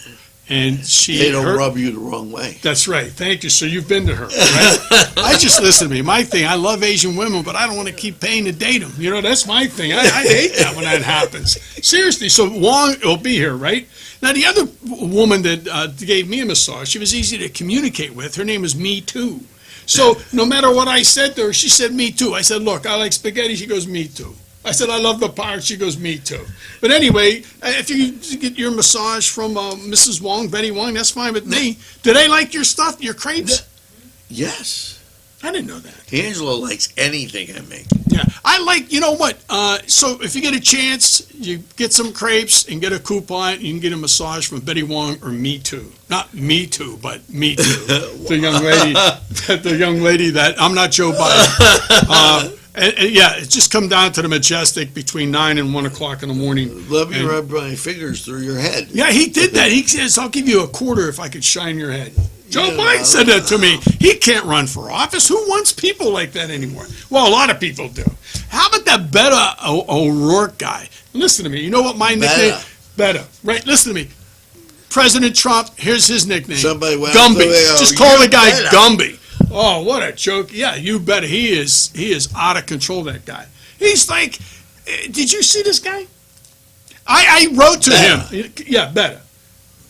and They don't rub you the wrong way. That's right. Thank you. So you've been to her, right? I just listen to me. My thing, I love Asian women, but I don't want to keep paying to date them. You know, that's my thing. I hate that when that happens. Seriously. So Wong will be here, right? Now, the other woman that gave me a massage, she was easy to communicate with. Her name was Me Too. So no matter what I said to her, she said Me Too. I said, look, I like spaghetti. She goes, Me Too. I said, I love the Pirates. She goes, Me Too. But anyway, if you get your massage from Mrs. Wong, Betty Wong, that's fine with me. Do they like your stuff, your crepes? Yes. I didn't know that. Angela likes anything I make. Yeah, I like, you know what, so if you get a chance, you get some crepes and get a coupon, you can get a massage from Betty Wong or Me Too. Not Me Too, but Me Too. The young lady that, I'm not Joe Biden. And yeah, it's just come down to the Majestic between 9 and 1 o'clock in the morning. Let me And- rub my fingers through your head. Yeah, he did that. He says, I'll give you a quarter if I could shine your head. Joe Yeah, Biden said that to me. He can't run for office. Who wants people like that anymore? Well, a lot of people do. How about that Beto O'Rourke guy? Listen to me. You know what my nickname? Beto. Right? Listen to me. President Trump, here's his nickname. Somebody went Gumby. up to me, Just "You call the guy better." Gumby. Oh, what a joke. Yeah, you bet. He is out of control, that guy. He's like, did you see this guy? I wrote to him. Yeah, Beto.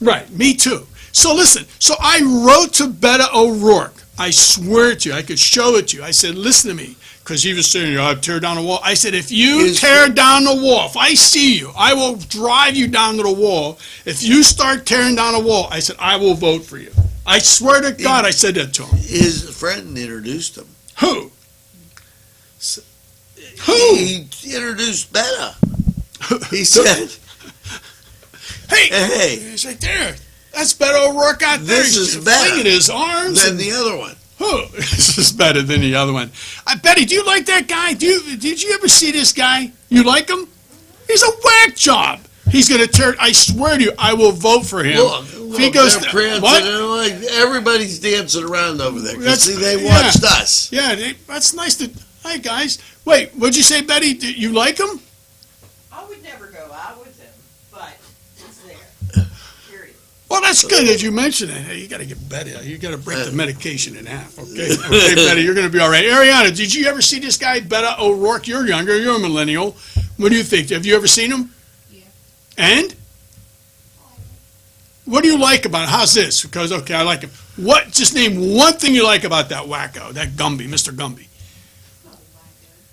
Right, me too. So listen, so I wrote to Beto O'Rourke. I swear to you, I could show it to you. I said, listen to me, because he was saying, I'd tear down the wall. I said, if you tear down the wall, if I see you, I will drive you down to the wall. If you start tearing down the wall, I said, I will vote for you. I swear to God, I said that to him. His friend introduced him. Who? He introduced Betta. He said, Hey, hey, he's right there. That's Beto O'Rourke out there. This He's is better flinging his arms. then and- the other one. Who? This is better than the other one. Betty, do you like that guy? Did you ever see this guy? You like him? He's a whack job. He's going to tear. I swear to you, I will vote for him. Look, if he goes, they're prancing what? and like everybody's dancing around over there. 'Cause That's- see, they yeah. watched us. Yeah, that's nice to. Hi guys. Wait, what'd you say, Betty? Do you like him? I would never go out with him, but it's there. Period. Well, that's good that you mentioned it. Hey, you got to get Betty. You got to break the medication in half. Okay, okay, Betty, you're going to be all right. Ariana, did you ever see this guy, Beto O'Rourke? You're younger. You're a millennial. What do you think? Have you ever seen him? Yeah. And what do you like about it? How's this? Because okay, I like him. What? Just name one thing you like about that wacko, that Gumby, Mr. Gumby.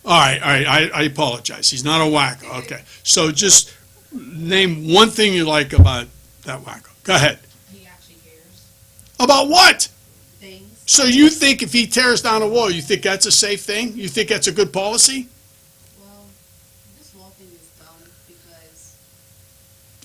All right. I apologize. He's not a wacko. Okay. So just name one thing you like about that wacko. Go ahead. He actually cares. About what? Things. So you think if he tears down a wall, you think that's a safe thing? You think that's a good policy? Well, this whole thing is dumb because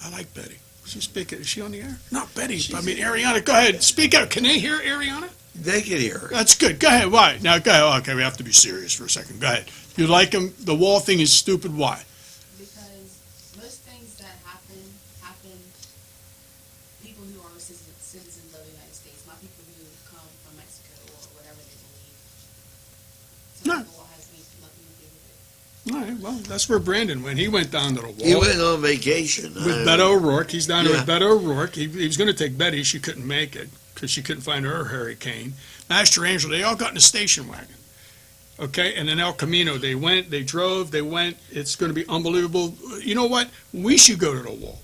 I like Betty. She's speaking. Is she on the air? Not Betty. I mean, Ariana. Go ahead. Speak out. Can they hear Ariana? They could hear her. That's good. Go ahead. Why? Now, go ahead. Okay, we have to be serious for a second. Go ahead. You like him? The wall thing is stupid. Why? because most things that happen people who are citizens of the United States, not people who come from Mexico or whatever they believe. So No. I don't All right, well, that's where Brandon went. He went down to the wall. He went on vacation. With Beto O'Rourke. He's down there Yeah. with Beto O'Rourke. He was going to take Betty. She couldn't make it because she couldn't find her hurricane. Master Angela, they all got in a station wagon. Okay, and then El Camino, they went, they drove, they went. It's going to be unbelievable. You know what? We should go to the wall.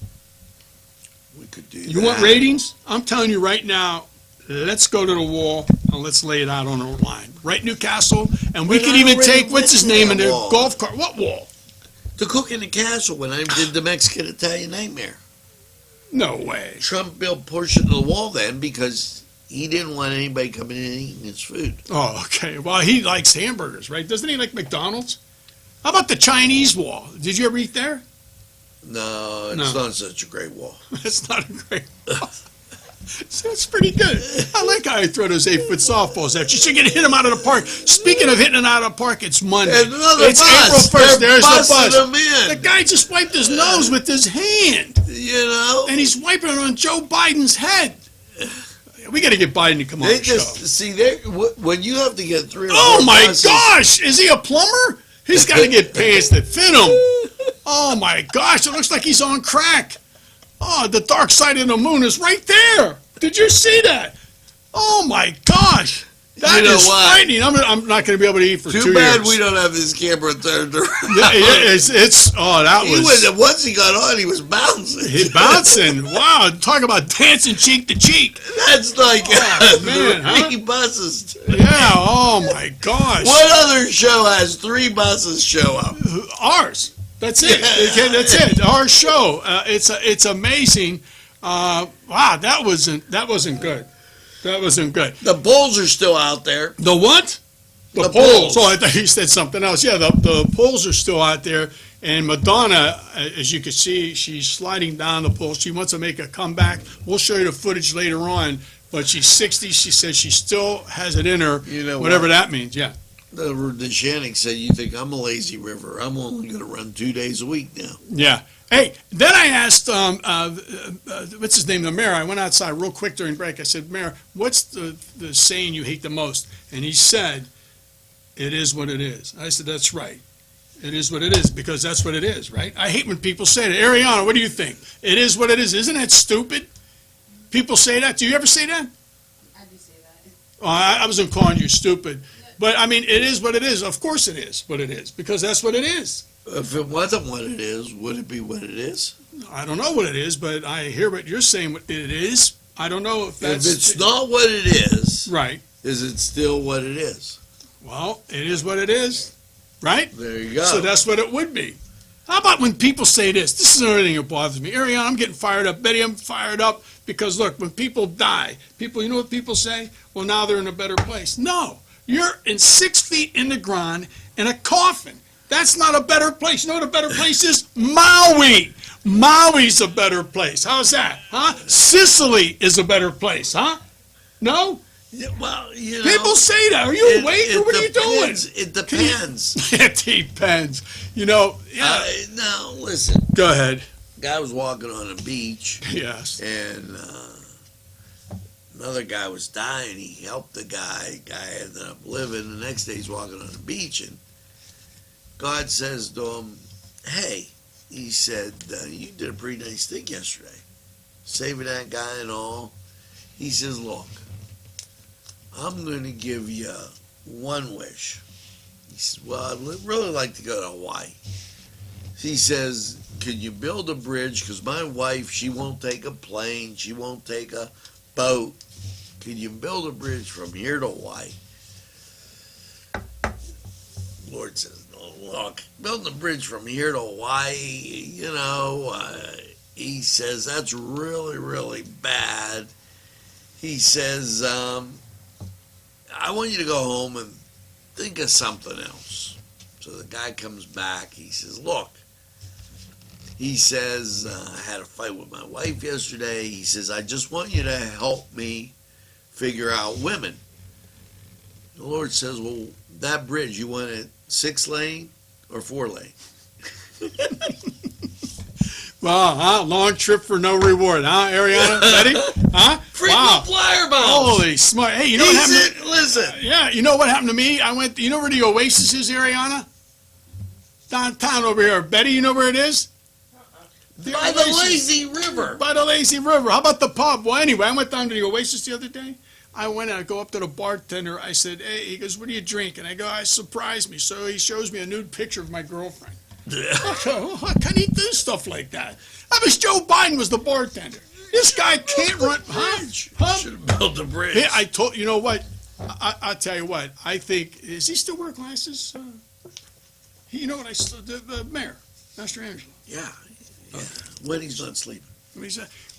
We could do You that. want ratings? I'm telling you right now, let's go to the wall and let's lay it out on the line. Right, Newcastle? And we But can I even already take, what's his went to name, in that the wall. golf cart. What wall? The Cook in the Castle when I did the Mexican Italian Nightmare. No way. Trump built portion of the wall then because he didn't want anybody coming in and eating his food. Oh, okay. Well, he likes hamburgers, right? Doesn't he like McDonald's? How about the Chinese wall? Did you ever eat there? No, it's No. not such a great wall. That's not a great wall. So it's pretty good. I like how I throw those 8-foot softballs at you. So you can hit them out of the park. Speaking of hitting it out of the park, it's Monday. Another It's bus. April 1st. They're There's the busting bus. them The in. guy just wiped his nose with his hand, You know, and he's wiping it on Joe Biden's head. We got to get Biden to come on they the show. just see they when you have to get 3 or 4 Oh my buses- gosh! Is he a plumber? He's got to get pants that fit him. Oh my gosh! It looks like he's on crack. Oh, the dark side of the moon is right there. Did you see that? Oh my gosh! That You know is what? frightening. I'm not going to be able to eat for 2 Too bad years. we don't have this camera turned around. Yeah, it's oh that He was was once he got on, he was bouncing. he bouncing. Wow, talk about dancing cheek to cheek. That's like Oh, man, huh? 3 buses. Yeah. Oh my gosh. What other show has 3 buses show up? Ours. That's it. Yeah. Okay, that's it. Our show. It's amazing. Wow, that wasn't good. That wasn't good. The bulls are still out there. The what? The The polls. polls. Oh, I thought you said something else. Yeah, the polls are still out there. And Madonna, as you can see, she's sliding down the polls. She wants to make a comeback. We'll show you the footage later on. But she's 60. She says she still has it in her. You know whatever what? that means. Yeah. The Shannon said, "You think I'm a lazy river? I'm only going to run 2 days a week now." Yeah. Hey, then I asked, what's his name, the mayor. I went outside real quick during break. I said, Mayor, what's the saying you hate the most? And he said, it is what it is. I said, that's right. It is what it is, because that's what it is, right? I hate when people say that. Ariana, what do you think? It is what it is. Isn't that stupid? People say that. Do you ever say that? I do say that. Oh, I wasn't calling you stupid. But, I mean, it is what it is. Of course it is what it is, because that's what it is. If it wasn't what it is, would it be what it is? I don't know what it is, but I hear what you're saying what it is. I don't know if that's... If it's not what it is, Right. is it still what it is? Well, it is what it is, right? There you go. So that's what it would be. How about when people say this? This is another thing that bothers me. Ariana, I'm getting fired up. Betty, I'm fired up because, look, when people die, people, you know what people say? Well, now they're in a better place. No. You're in 6 feet in the ground in a coffin. That's not a better place. You know what a better place is? Maui. Maui's a better place. How's that? Huh? Sicily is a better place, huh? No? Yeah, well, you know, People say that. Are you awake or what are you doing? depends. It depends. It depends. You know, yeah. Now, listen. Go ahead. Guy was walking on a beach, Yes. and another guy was dying. He helped the guy. Guy ended up living. The next day he's walking on the beach, and God says to him, "Hey," he said, "you did a pretty nice thing yesterday, saving that guy and all." He says, "Look, I'm going to give you one wish." He says, "Well, I'd really like to go to Hawaii." He says, "Can you build a bridge? Because my wife, she won't take a plane. She won't take a boat. Can you build a bridge from here to Hawaii?" Lord says, "No, look, building a bridge from here to Hawaii, you know," he says, "that's really, really bad." He says, "I want you to go home and think of something else." So the guy comes back. He says, "Look," he says, "I had a fight with my wife yesterday." He says, "I just want you to help me figure out women." The Lord says, "Well, that bridge, you want it 6-lane or 4-lane?" Well, huh? Long trip for no reward, huh, Ariana? Betty? Huh? Frequent Wow. flyer bombs. Holy smart. Hey, you know what happened? Listen. Yeah, you know what happened to me? You know where the Oasis is, Ariana? downtown over here. Betty, you know where it is? By the lazy river. By the lazy river. How about the pub? Well, anyway, I went down to the Oasis the other day. I went and I go up to the bartender. I said, hey, he goes, what do you drink? And I go, surprise me. So he shows me a nude picture of my girlfriend. How can he do stuff like that? I was Joe Biden was the bartender. This guy can't run. Should have built a bridge. Yeah, I told you know what? I'll tell you what. I think is he still wear glasses? You know what? The mayor, Master Angelo. Yeah. When he's not sleeping.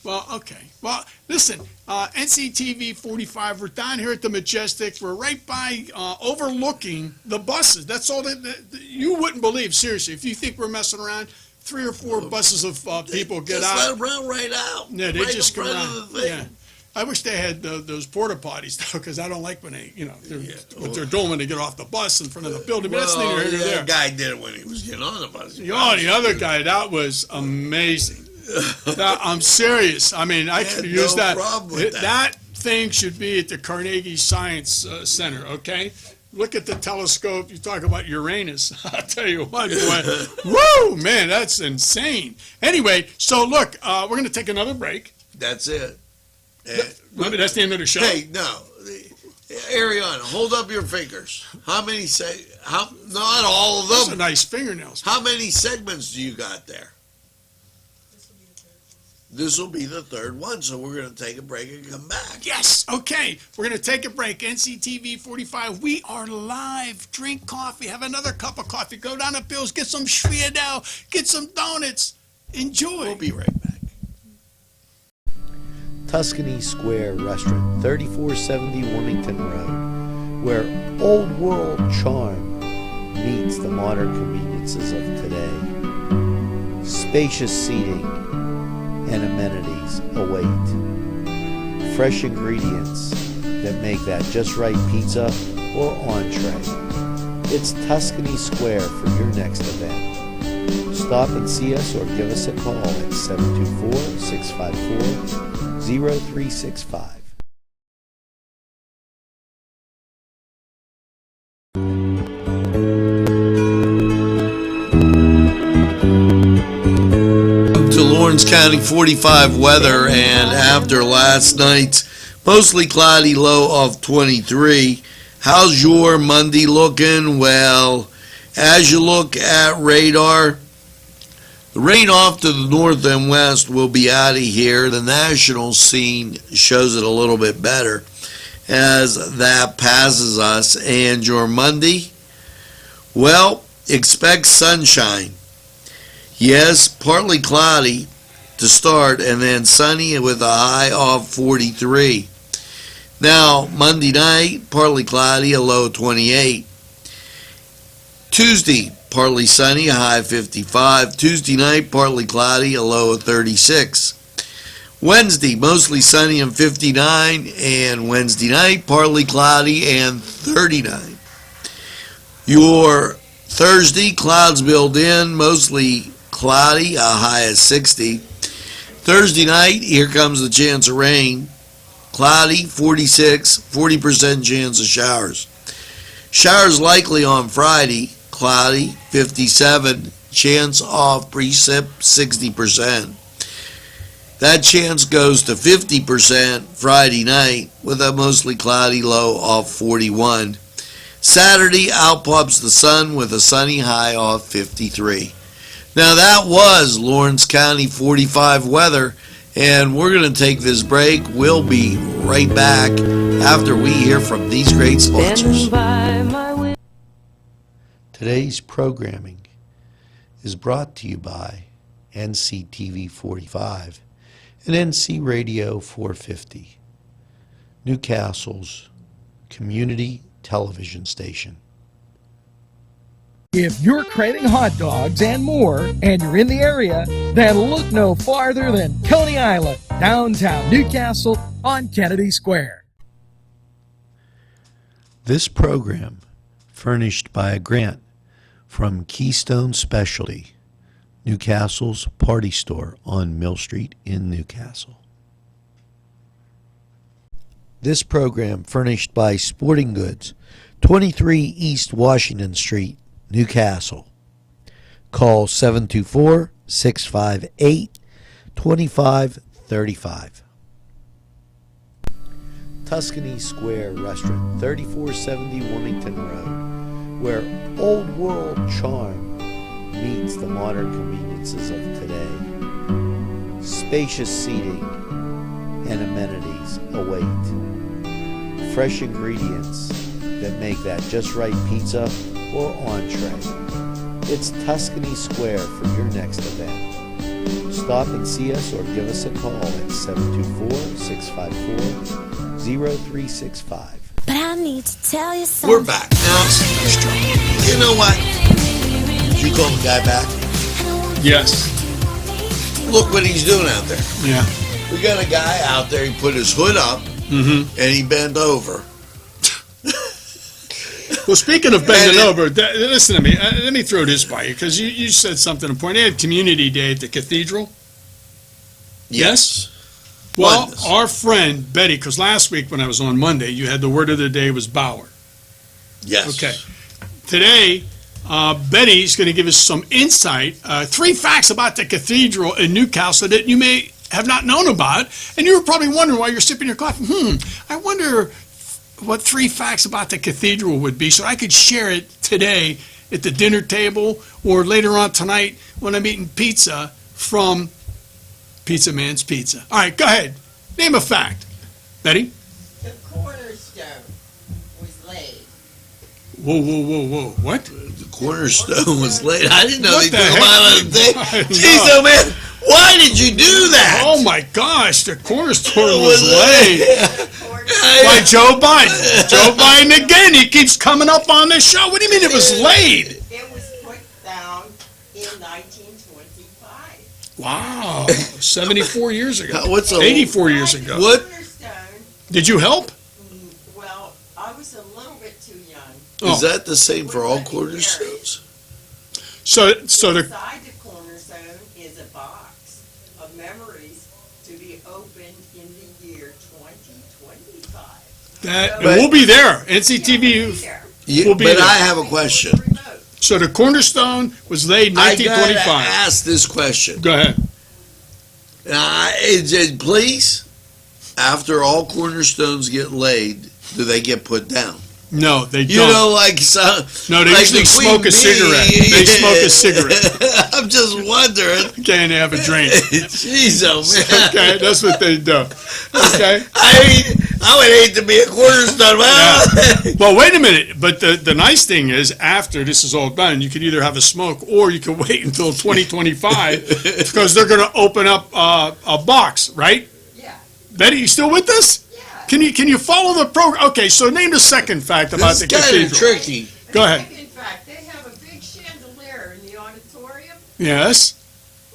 Well, okay. Well, listen, NCTV45, we're down here at the Majestic. We're right by, overlooking the buses. That's all that you wouldn't believe, seriously. If you think we're messing around, 3 or 4 buses of people get just out. Let them run right out. Yeah, they right just come around. Yeah. I wish they had those porta potties, though, because I don't like when they, what they're doing when they get off the bus in front of the building. But that's neither here nor there. That guy did it when he was getting on the bus. Oh, the other guy, that was amazing. I'm serious. I mean, I could use that. That thing should be at the Carnegie Science Center, okay? Look at the telescope. You talk about Uranus. I'll tell you what, boy. Woo, man, that's insane. Anyway, so look, we're going to take another break. That's it. Maybe that's the end of the show. Hey, no. Ariana, hold up your fingers. How many not all of them. Those are nice fingernails. How many segments do you got there? This will be the third one, so we're going to take a break and come back. Yes, okay. We're going to take a break. NCTV 45, we are live. Drink coffee, have another cup of coffee, go down to Bill's, get some schwierdel, get some donuts. Enjoy. We'll be right back. Tuscany Square Restaurant, 3470 Wilmington Road, where old world charm meets the modern conveniences of today. Spacious seating and amenities await. Fresh ingredients that make that just right pizza or entree. It's Tuscany Square for your next event. Stop and see us or give us a call at 724-654-0365. Lawrence County 45 weather, and after last night's mostly cloudy low of 23, how's your Monday looking? Well, as you look at radar, the rain off to the north and west will be out of here. The national scene shows it a little bit better as that passes us. And your Monday, well, expect sunshine. Yes, partly cloudy to start, and then sunny with a high of 43. Now, Monday night, partly cloudy, a low of 28. Tuesday, partly sunny, a high of 55. Tuesday night, partly cloudy, a low of 36. Wednesday, mostly sunny and 59, and Wednesday night, partly cloudy and 39. Your Thursday, clouds build in, mostly cloudy, a high of 60. Thursday night, here comes the chance of rain. Cloudy, 46, 40% chance of showers. Showers likely on Friday, cloudy, 57, chance of precip, 60%. That chance goes to 50% Friday night with a mostly cloudy low of 41. Saturday, out pops the sun with a sunny high of 53. Now that was Lawrence County 45 weather, and we're going to take this break. We'll be right back after we hear from these great sponsors. Today's programming is brought to you by NCTV45 and NC Radio 450, Newcastle's community television station. If you're craving hot dogs and more, and you're in the area, then look no farther than Coney Island, downtown Newcastle on Kennedy Square. This program furnished by a grant from Keystone Specialty, Newcastle's party store on Mill Street in Newcastle. This program furnished by Sporting Goods, 23 East Washington Street, Newcastle. Call 724-658-2535. Tuscany Square Restaurant, 3470 Wilmington Road, where old world charm meets the modern conveniences of today. Spacious seating and amenities await. Fresh ingredients that make that just right pizza or entree. It's Tuscany Square for your next event. Stop and see us or give us a call at 724-654-0365. But I need to tell you something. We're back. Now, you know what? Did you call the guy back? Yes. Look what he's doing out there. Yeah. We got a guy out there, he put his hood up, and he bent over. Well, speaking of bending And over, listen to me. Let me throw this by you, because you said something important. They had Community Day at the cathedral. Yes? Well, Oneness. our friend Betty, because last week when I was on Monday, you had the word of the day was Bauer. Yes. Okay. Today, Betty's going to give us some insight, 3 facts about the cathedral in Newcastle that you may have not known about, and you were probably wondering while you're sipping your coffee, I wonder what 3 facts about the cathedral would be, so I could share it today at the dinner table or later on tonight when I'm eating pizza from Pizza Man's Pizza. All right, go ahead. Name a fact. Betty? The cornerstone was laid. Whoa. What? The cornerstone was laid. I didn't know What they the put him heck? out on the thing. I Jeez, know. oh man, why did you do that? Oh my gosh, the cornerstone It was laid by Cornerstone, Joe Biden. Joe Biden again, he keeps coming up on this show. What do you mean it was laid? it was put down in 1925. Wow, 74 years ago. What's a 84 years ago. What? Cornerstone, Did you help? well, I was a little bit too young. Is that the same for all cornerstones? So the Inside the cornerstone is a box of memories to be opened in the year 2025. that we'll be there. NCTV. We'll be But there. I have a question. Remote. So the cornerstone was laid I gotta 1925. ask this question. Go ahead. Please, after all cornerstones get laid, do they get put down? No, they You don't. know, like some. No, they like usually the Queen smoke a Bee. cigarette. They smoke a cigarette. I'm just wondering. Okay, and they have a drink. Jeez, oh man. Okay, that's what they do. Okay. I would hate to be a cornerstone. Well, Well, wait a minute. But the nice thing is, after this is all done, you could either have a smoke or you could wait until 2025 because they're going to open up a box, right? Yeah, Betty, you still with us? yeah. Can you follow the program? Okay, so name the second fact about this the is kind of cathedral. tricky. Go ahead. In fact, they have a big chandelier in the auditorium, Yes.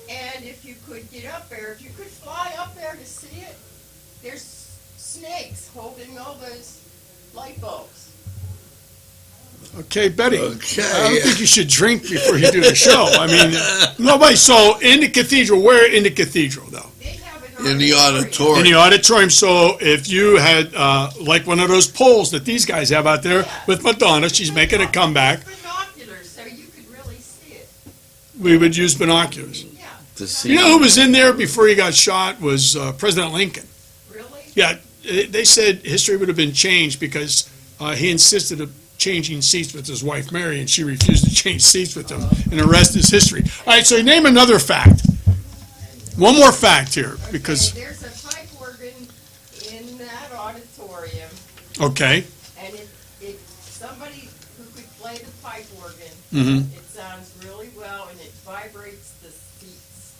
and if you could get up there, if you could fly up there to see it, there's snakes holding all those light bulbs. Okay, Betty. Okay. I don't think you should drink before you do the show. I mean, nobody. So in the cathedral, where in the cathedral though? They have an In the In auditorium. the auditorium. So if you had like one of those poles that these guys have out there with Madonna, she's making a comeback. Binoculars, so you could really see it. We would use binoculars. Yeah, To see. You know who was in there before he got shot was President Lincoln. really? Yeah, they said history would have been changed because he insisted of changing seats with his wife Mary, and she refused to change seats with him, and the rest is history. All right, so name another fact. One more fact here, because, Okay, there's a pipe organ in that auditorium, okay, and if somebody who could play the pipe organ, mhm. it sounds really well, and it vibrates the seats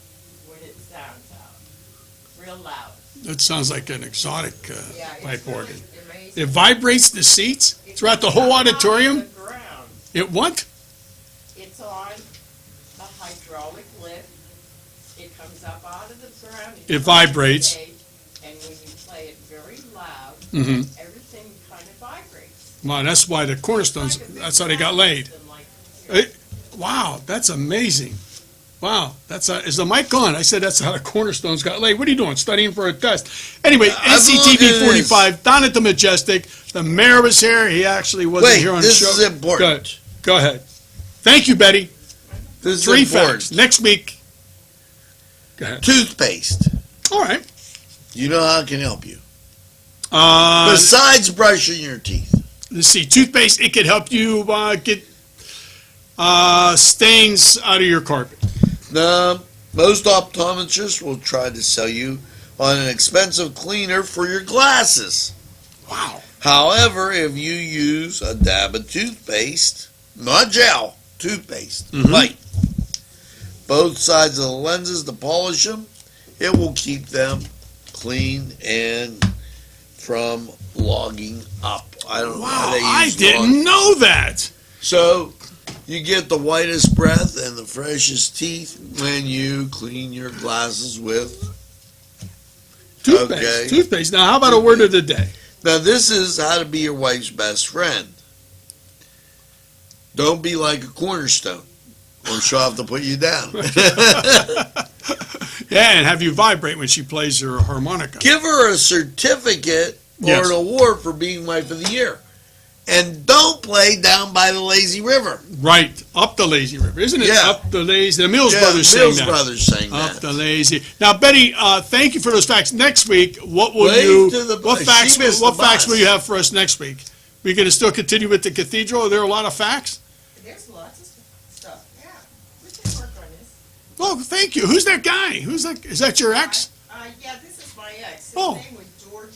when it sounds out, real loud. That sounds like an exotic Yeah, it's pipe really organ. amazing. It vibrates the seats throughout the whole auditorium? It's on the ground. It what? It's on a hydraulic lift. It comes up out of the ground. It comes on the vibrates. stage, and when you play it very loud, Mm-hmm. everything kind of vibrates. Wow, that's why the cornerstones, Like a big that's how they got sound laid. system, like- Wow, that's amazing. Wow, is the mic on? I said that's how the cornerstones got laid. What are you doing? Studying for a test? Anyway, I'm looking NCTV at 45 down at the Majestic. The mayor was here. He actually wasn't Wait, here on the this show. is important. Go ahead. Thank you, Betty. This is 3 important. facts. Next week. Go ahead. Toothpaste. All right. You know how it can help you. Let's Besides brushing your teeth. see. Toothpaste, it could help you get stains out of your carpet. Now, most optometrists will try to sell you on an expensive cleaner for your glasses. Wow. However, if you use a dab of toothpaste, not gel, toothpaste, light, both sides of the lenses to polish them, it will keep them clean and from logging up. I don't know how Wow. they I use didn't know that. So you get the whitest breath and the freshest teeth when you clean your glasses with. Toothpaste. Okay. Toothpaste. Now, how about a word of the day? Now, this is how to be your wife's best friend. Don't be like a cornerstone, or she'll have to put you down. Yeah, and have you vibrate when she plays her harmonica. Give her a certificate or Yes. an award for being wife of the year. And don't play down by the lazy river. Right. Up the lazy river. Isn't it? Yeah. Up the lazy. The Mills Yeah, brothers sang Mills that. Brothers sang Up that. the lazy. Now, Betty, thank you for those facts. Next week, what will Wait you? to the What bus. facts? She missed What the facts bus. will you have for us next week? We going to still continue with the cathedral? Are there a lot of facts? There's lots of stuff, yeah. We can work on this. Oh, thank you. Who's that guy? Who's that? Is that your ex? Yeah, this is my ex. His Oh. name was George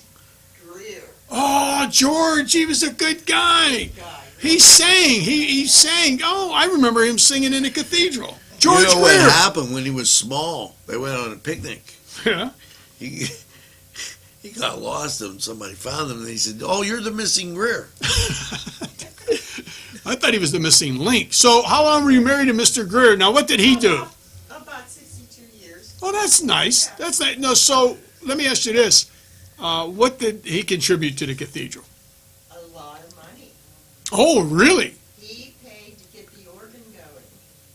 Greer. Oh, George. He was a good guy. Guy. He sang. He sang. Oh, I remember him singing in the cathedral. George You know what Greer. happened when he was small? They went on a picnic. Yeah. He got lost and somebody found him and they said, "Oh, you're the missing Greer." I thought he was the missing link. So, how long were you married to Mr. Greer? Now, what did he do? About 62 years. Oh, that's nice. That's nice. No, so let me ask you this: what did he contribute to the cathedral? A lot of money. Oh, really? He paid to get the organ going,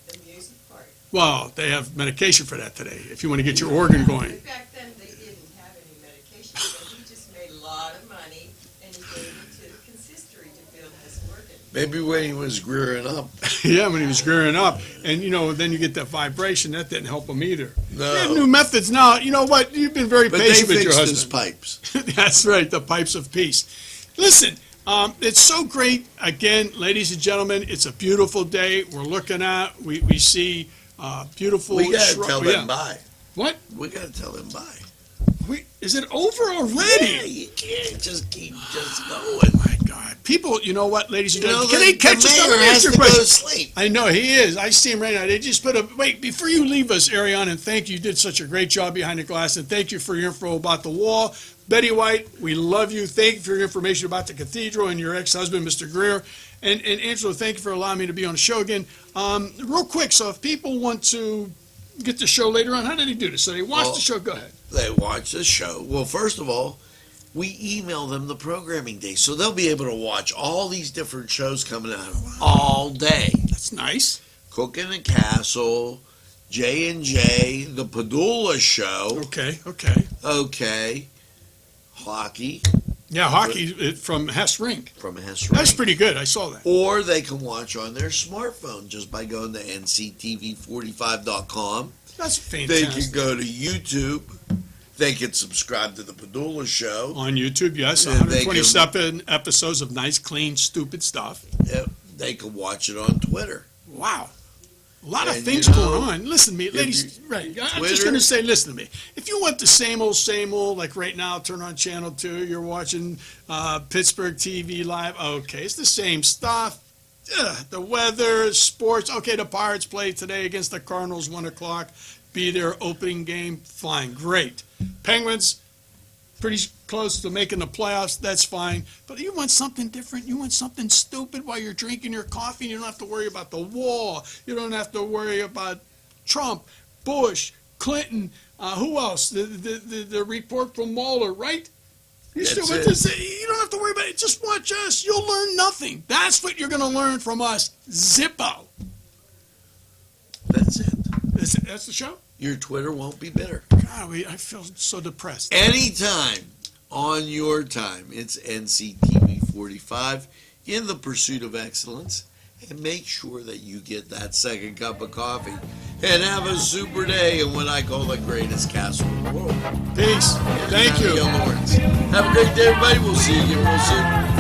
the music part. Well, they have medication for that today. If you want to get your organ going. Back then, they didn't have any medication, so he just made a lot of money, and he gave it to the consistory to build this organ. Maybe when he was rearing up. Yeah, when he was growing up, and then you get that vibration. That didn't help him either. No. They have new methods now. You know what? You've been very But they patient with your fixed his husband. pipes. That's right, the pipes of peace. Listen, it's so great. Again, ladies and gentlemen, it's a beautiful day. We're looking at. We see beautiful. We gotta shrub- tell yeah. them bye. What? We gotta tell them bye. Is it over already? Yeah, you can't just keep just going. Oh my God, people! You know what, ladies and You know, gentlemen? Can they catch us? the Let mayor me has ask you to a go to question. sleep. I know he is. I see him right now. They just put a wait before you leave us, Ariane, and thank you. You did such a great job behind the glass, and thank you for your info about the wall. Betty White, we love you. Thank you for your information about the cathedral and your ex-husband, Mr. Greer. And Angela, thank you for allowing me to be on the show again. Real quick, so if people want to get the show later on, how do they do this? So they watch Well, the show. Go ahead. They watch the show. Well, first of all, we email them the programming day, so they'll be able to watch all these different shows coming out all day. That's nice. Cook in the Castle, J&J, the Padula Show, Okay. okay, hockey Yeah, hockey from Hess Rink. from Hess That's Rink. pretty good. I saw that. Or they can watch on their smartphone just by going to NCTV45.com. That's They fantastic. can go to YouTube. They can subscribe to the Padula Show. On YouTube, yes, And they 127 episodes of nice, clean, stupid stuff. They can watch it on Twitter. Wow. A lot of And, things you know, going on. Listen to me, ladies. Right. I'm just Twitter- going to say, listen to me. If you want the same old, like right now, turn on Channel 2, you're watching Pittsburgh TV Live. Okay, it's the same stuff. The weather, sports. Okay, the Pirates play today against the Cardinals, 1 o'clock. Be their opening game. Fine. Great. Penguins, pretty close to making the playoffs. That's fine. But you want something different. You want something stupid while you're drinking your coffee. You don't have to worry about the wall. You don't have to worry about Trump, Bush, Clinton. Who else? The report from Mueller, right? You That's still it. want to say, you don't have to worry about it. Just watch us. You'll learn nothing. That's what you're going to learn from us. Zippo. That's it. That's the show? Your Twitter won't be bitter. God, I feel so depressed. Anytime on your time, it's NCTV45 in the pursuit of excellence. and make sure that you get that second cup of coffee and have a super day in what I call the greatest castle in the world. Peace. Thank you. Lawrence. Have a great day, everybody. We'll see you again real soon.